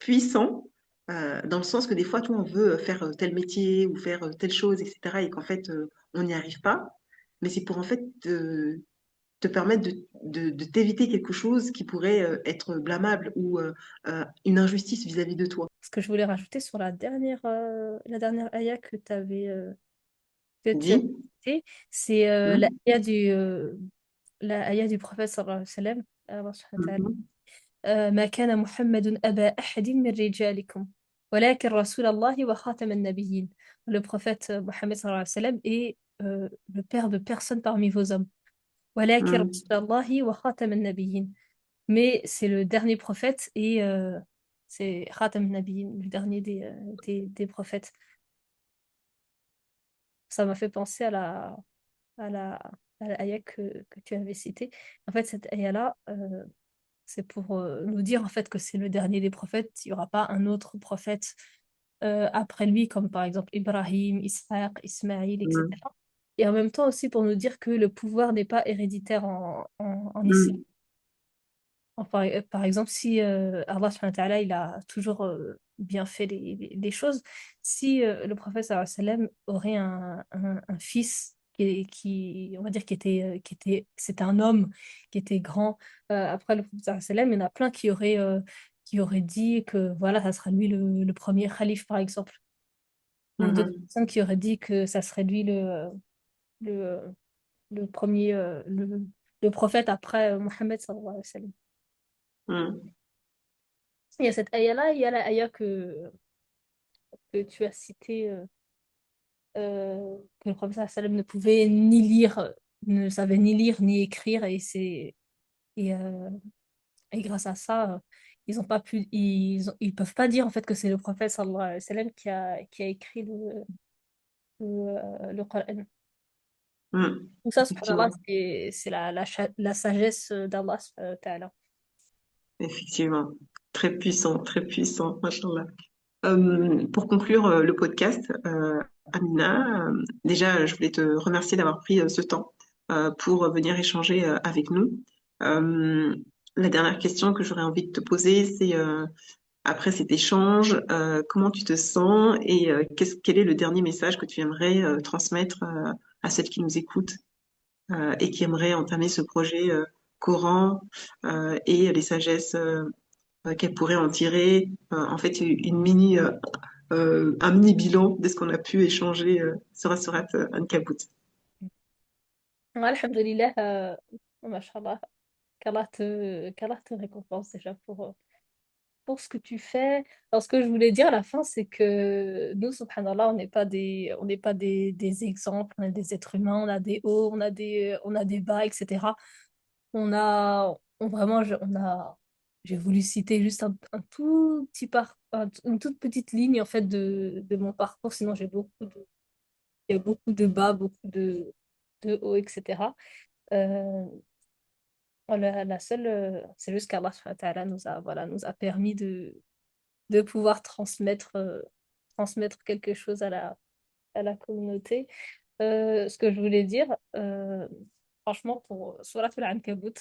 puissant dans le sens que des fois, toi, on veut faire tel métier ou faire telle chose, etc. et qu'en fait, on n'y arrive pas. Mais c'est pour en fait te permettre de t'éviter quelque chose qui pourrait être blâmable ou une injustice vis-à-vis de toi. Ce que je voulais rajouter sur la dernière ayah que tu as Dis. citée, c'est Mhm. la ayah du prophète sallallahu alayhi wa sallam. Allah subhanahu wa ta'ala. Mhm. ما كان محمد أبا أحد من رجالكم ولكن رسول الله وخاتم النبيين. Le prophète Mohammed sallallahu alayhi wa sallam est le père de personne parmi vos hommes. ولكن Mhm. رسول الله وخاتم النبيين. Mais c'est le dernier prophète et c'est Khatam al-Nabiyyin, le dernier des prophètes. Ça m'a fait penser à la, à la ayah que tu avais citée. En fait, cette ayah-là, c'est pour nous dire en fait que c'est le dernier des prophètes. Il n'y aura pas un autre prophète après lui, comme par exemple Ibrahim, Ishaq, Ismaïl, Mhm. etc. Et en même temps aussi pour nous dire que le pouvoir n'est pas héréditaire en islam. Mhm. Par exemple, si Allah subhanahu wa ta'ala, il a toujours bien fait les choses, si le prophète sallallahu alayhi wa sallam aurait un fils on va dire, c'était un homme qui était grand, après le prophète sallallahu alayhi wa sallam, il y en a plein qui auraient dit que voilà, ça sera lui le premier calife, par exemple. Ou d'autres Mhm. personnes qui auraient dit que ça serait lui le, le premier, le prophète après Mohammed sallallahu alayhi wa sallam. Mhm. Il y a cette ayah-là, il y a la ayah que tu as citée, que le prophète sallam ne pouvait ni lire, ne savait ni lire ni écrire, et, et grâce à ça, ils ont pas pu, ils peuvent pas dire en fait que c'est le prophète sallallahu alayhi wa sallam qui a écrit le Coran. Tout ça, subhanallah, Effectivement, c'est la sagesse d'Allah, subhanahu wa ta'ala. effectivement. Très puissant, machallah. Pour conclure le podcast, Amina, déjà, je voulais te remercier d'avoir pris ce temps pour venir échanger avec nous. Euh, la dernière question que j'aurais envie de te poser, c'est après cet échange, comment tu te sens et quel est le dernier message que tu aimerais transmettre à celles qui nous écoutent et qui aimeraient entamer ce projet Coran et les sagesses qu'elles pourraient en tirer, en fait, un mini bilan de ce qu'on a pu échanger sur Assurat Ankabut. Ouais, alhamdulillah, mashallah, qu'Allah te récompense déjà pour ce que tu fais. Alors, ce que je voulais dire à la fin, c'est que nous, subhanallah, on n'est pas des exemples, on est des êtres humains, on a des hauts, on a des bas, etc. Vraiment, j'ai voulu citer juste un tout petit une toute petite ligne, en fait, de mon parcours, sinon il y a beaucoup de bas, beaucoup de hauts, etc. Euh, la seule, c'est juste qu'Allah subhanahu wa ta'ala nous a permis de pouvoir transmettre quelque chose à la communauté. Ce que je voulais dire, franchement, pour Surat al-Ankabut,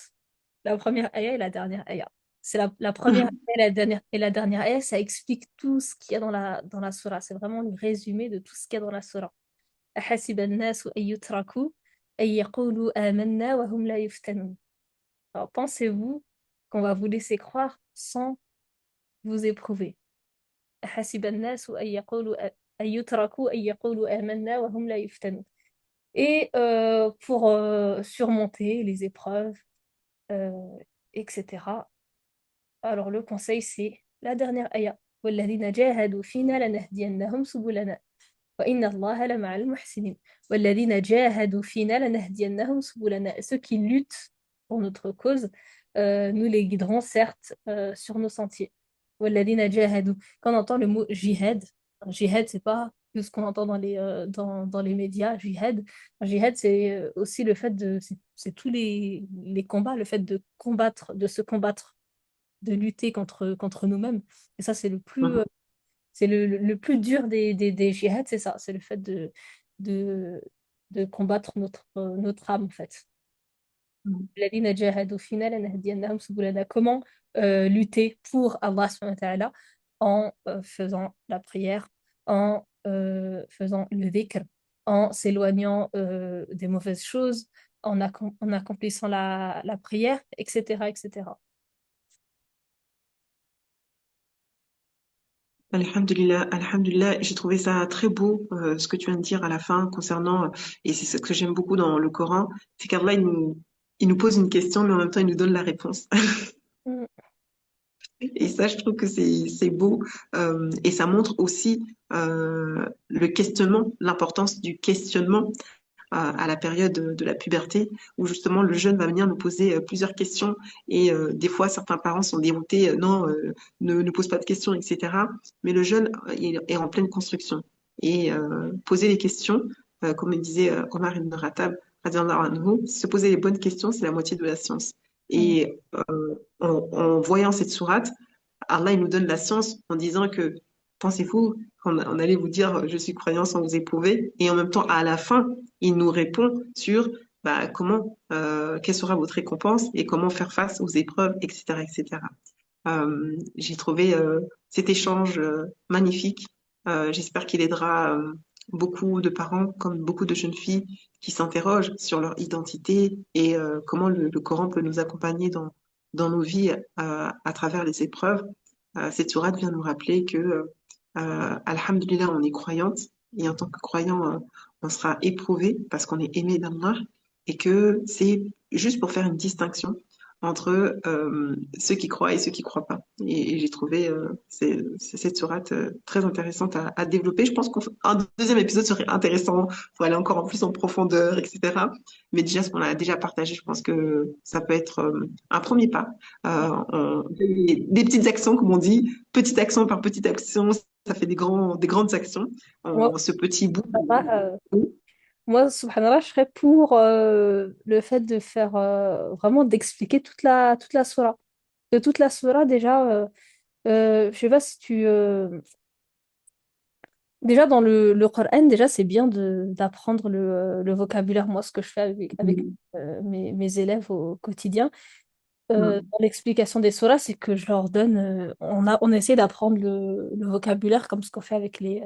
la première ayah et la dernière ayah. C'est la première ayah et la dernière ayah, ça explique tout ce qu'il y a dans la surah. C'est vraiment le résumé de tout ce qu'il y a dans la surah. أحسب الناس أن يتركوا أن يقولوا آمنا وهم لا يفتنون. Alors, pensez-vous qu'on va vous laisser croire sans vous éprouver? أحسب الناس أن يتركوا أن يقولوا آمنا وهم لا يفتنون. Et pour surmonter les épreuves, euh, etc. Alors le conseil, c'est la dernière ayah. والذين جاهدوا فينا لنهدينهم سبلنا وإن الله لمع المحسنين. والذين جاهدوا فينا لنهدينهم سبلنا. Et ceux qui luttent pour notre cause, nous les guiderons certes sur nos sentiers. والذين جاهدوا. Quand on entend le mot jihad, jihad, c'est pas que ce qu'on entend dans les médias, jihad. Jihad, c'est aussi le fait c'est tous les combats, le fait de combattre, de se combattre, de lutter contre nous-mêmes. Et ça, c'est le plus dur des jihads, c'est ça, c'est le fait de, de combattre notre âme, en fait. الذين جاهدوا فينا لنهدينهم سبلنا. Comment lutter pour Allah subhanahu wa ta'ala en faisant la prière, en faisant le dhikr, en s'éloignant des mauvaises choses, en accomplissant la prière, etc., etc. Alhamdulillah, alhamdulillah, j'ai trouvé ça très beau ce que tu viens de dire à la fin concernant, et c'est ce que j'aime beaucoup dans le Coran, c'est qu'Allah il nous pose une question, mais en même temps il nous donne la réponse. Mm. Et ça, je trouve que c'est beau et ça montre aussi le questionnement, l'importance du questionnement à la période de la puberté, où justement le jeune va venir nous poser plusieurs questions et des fois certains parents sont déroutés, non, ne pose pas de questions, etc. Mais le jeune il est en pleine construction et poser les questions, comme le disait Omar ibn Khattab, radiallahu anhu, se poser les bonnes questions, c'est la moitié de la science. Mm. Et en voyant cette sourate, Allah il nous donne la science en disant que pensez-vous qu'on allait vous dire je suis croyant sans vous éprouver et en même temps à la fin il nous répond sur bah, comment quelle sera votre récompense et comment faire face aux épreuves, etc., etc. J'ai trouvé cet échange magnifique. J'espère qu'il aidera beaucoup de parents comme beaucoup de jeunes filles qui s'interrogent sur leur identité et comment le Coran peut nous accompagner dans nos vies à travers les épreuves. Cette sourate vient nous rappeler que, alhamdulillah, on est croyante et en tant que croyant, on sera éprouvé parce qu'on est aimé d'Allah et que c'est juste pour faire une distinction entre ceux qui croient et ceux qui croient pas. Et j'ai trouvé cette sourate très intéressante à développer. Je pense qu'un deuxième épisode serait intéressant pour aller encore en plus en profondeur, etc. Mais déjà, ce qu'on a déjà partagé, je pense que ça peut être un premier pas. Des petites actions, comme on dit, petite action par petite action, ça fait des grandes actions. Moi, Ce petit bout. moi, subhanallah, je serais pour le fait de faire vraiment d'expliquer toute la sourate. De toute la sourate, déjà, je sais pas si tu. Déjà, dans le Coran, déjà, c'est bien d'apprendre le vocabulaire. Moi, ce que je fais avec mes élèves au quotidien, dans l'explication des sourates, c'est que je leur donne. On essaie d'apprendre le vocabulaire, comme ce qu'on fait avec les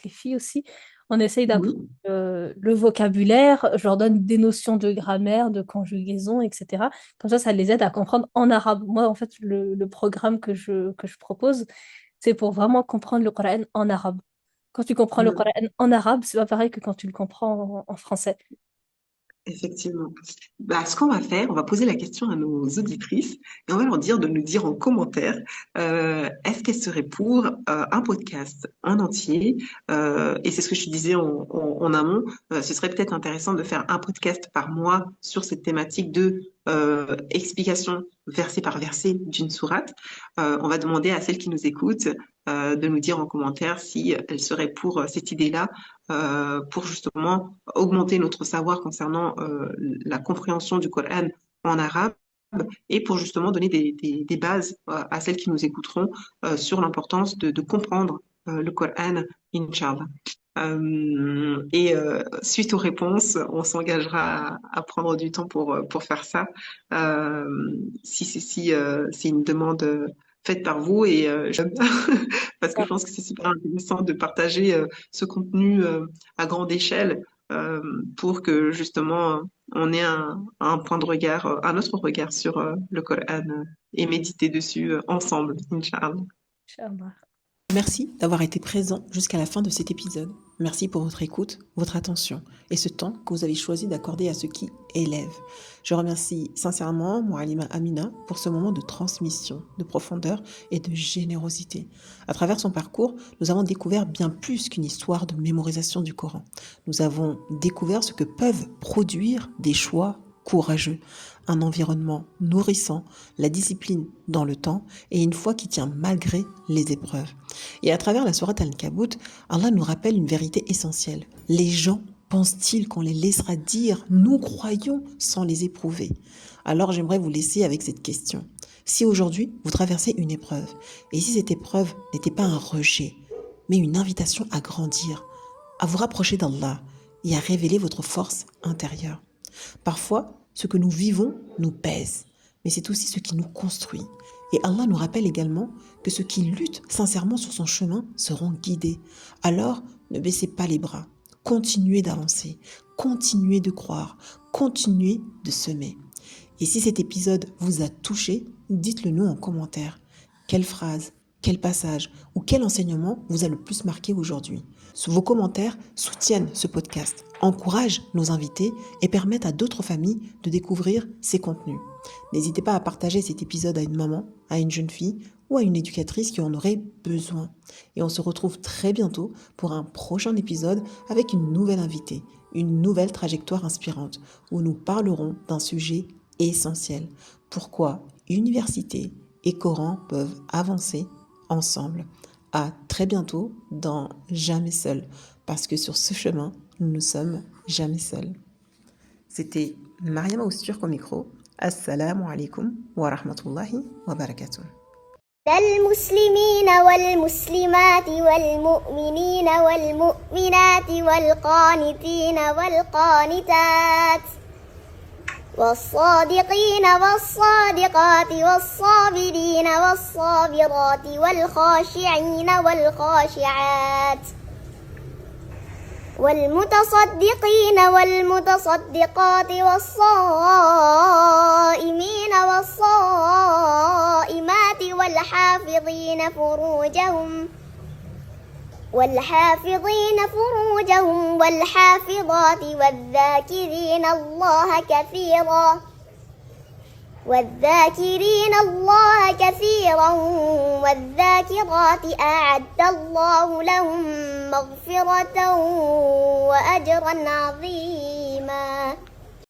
filles aussi. On essaye d'apprendre Oui, le vocabulaire. Je leur donne des notions de grammaire, de conjugaison, etc. Comme ça les aide à comprendre en arabe. Moi, en fait, le programme que je propose, c'est pour vraiment comprendre le Coran en arabe. Quand tu comprends le oui. Coran en arabe, c'est pas pareil que quand tu le comprends en français. Effectivement. Bah, ce qu'on va faire, on va poser la question à nos auditrices et on va leur dire de nous dire en commentaire est-ce qu'elles seraient pour un podcast en entier et c'est ce que je te disais en amont, ce serait peut-être intéressant de faire un podcast par mois sur cette thématique de explication verset par verset d'une sourate. On va demander à celles qui nous écoutent de nous dire en commentaire si elles seraient pour cette idée-là pour justement augmenter notre savoir concernant la compréhension du Coran en arabe et pour justement donner des bases à celles qui nous écouteront sur l'importance de comprendre le Coran, Inch'Allah. Suite aux réponses, on s'engagera à prendre du temps pour faire ça. Si c'est une demande faite par vous parce que je pense que c'est super intéressant de partager ce contenu à grande échelle euh, pour que justement on ait un point de regard, un autre regard sur le Coran et méditer dessus ensemble, Inch'Allah. Inch'Allah. Merci d'avoir été présent jusqu'à la fin de cet épisode. Merci pour votre écoute, votre attention et ce temps que vous avez choisi d'accorder à ceux qui élèvent. Je remercie sincèrement Moualima Amina pour ce moment de transmission, de profondeur et de générosité. À travers son parcours, nous avons découvert bien plus qu'une histoire de mémorisation du Coran. Nous avons découvert ce que peuvent produire des choix courageux, un environnement nourrissant, la discipline dans le temps et une foi qui tient malgré les épreuves. Et à travers la sourate Al-Ankabut, Allah nous rappelle une vérité essentielle. Les gens pensent-ils qu'on les laissera dire « nous croyons » sans les éprouver? Alors j'aimerais vous laisser avec cette question. Si aujourd'hui vous traversez une épreuve, et si cette épreuve n'était pas un rejet, mais une invitation à grandir, à vous rapprocher d'Allah et à révéler votre force intérieure. Parfois, ce que nous vivons nous pèse, mais c'est aussi ce qui nous construit. Et Allah nous rappelle également que ceux qui luttent sincèrement sur son chemin seront guidés. Alors, ne baissez pas les bras, continuez d'avancer, continuez de croire, continuez de semer. Et si cet épisode vous a touché, dites-le nous en commentaire. Quelle phrase, quel passage ou quel enseignement vous a le plus marqué aujourd'hui? Vos commentaires soutiennent ce podcast, encouragent nos invités et permettent à d'autres familles de découvrir ces contenus. N'hésitez pas à partager cet épisode à une maman, à une jeune fille ou à une éducatrice qui en aurait besoin. Et on se retrouve très bientôt pour un prochain épisode avec une nouvelle invitée, une nouvelle trajectoire inspirante où nous parlerons d'un sujet essentiel. Pourquoi université et Coran peuvent avancer ensemble. À très bientôt dans Jamais Seul, parce que sur ce chemin, nous ne sommes jamais seuls. C'était Mariama Ousturk au micro. Assalamu alaikum wa rahmatullahi wa barakatuh. المسلمين والمسلمات والمؤمنين والمؤمنات والقانتين والقانتات والصادقين والصادقات والصابرين والصابرات والخاشعين والخاشعات والمتصدقين والمتصدقات والصائمين والصائمات والحافظين فروجهم والحافظات والذاكرين الله كثيرا والذاكرين الله كثيرا والذاكرات أعد الله لهم مغفرة وأجرا عظيما.